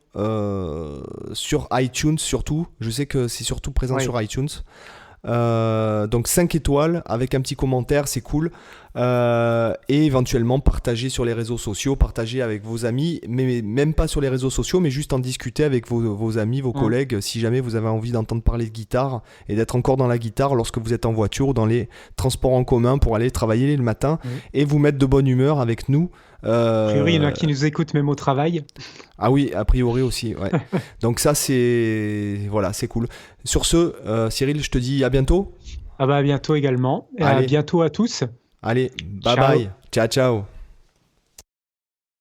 sur iTunes surtout. Je sais que c'est surtout présent sur iTunes. Donc 5 étoiles avec un petit commentaire, c'est cool. Et éventuellement partager sur les réseaux sociaux, partager avec vos amis, mais même pas sur les réseaux sociaux, mais juste en discuter avec vos amis, vos collègues, si jamais vous avez envie d'entendre parler de guitare et d'être encore dans la guitare lorsque vous êtes en voiture ou dans les transports en commun pour aller travailler le matin et vous mettre de bonne humeur avec nous. A priori, il y en a qui nous écoutent même au travail. Ah oui, a priori aussi, ouais. Donc ça, c'est cool. Sur ce, Cyril, je te dis à bientôt. À bientôt également. Et à bientôt à tous. Allez, bye bye. Ciao, ciao.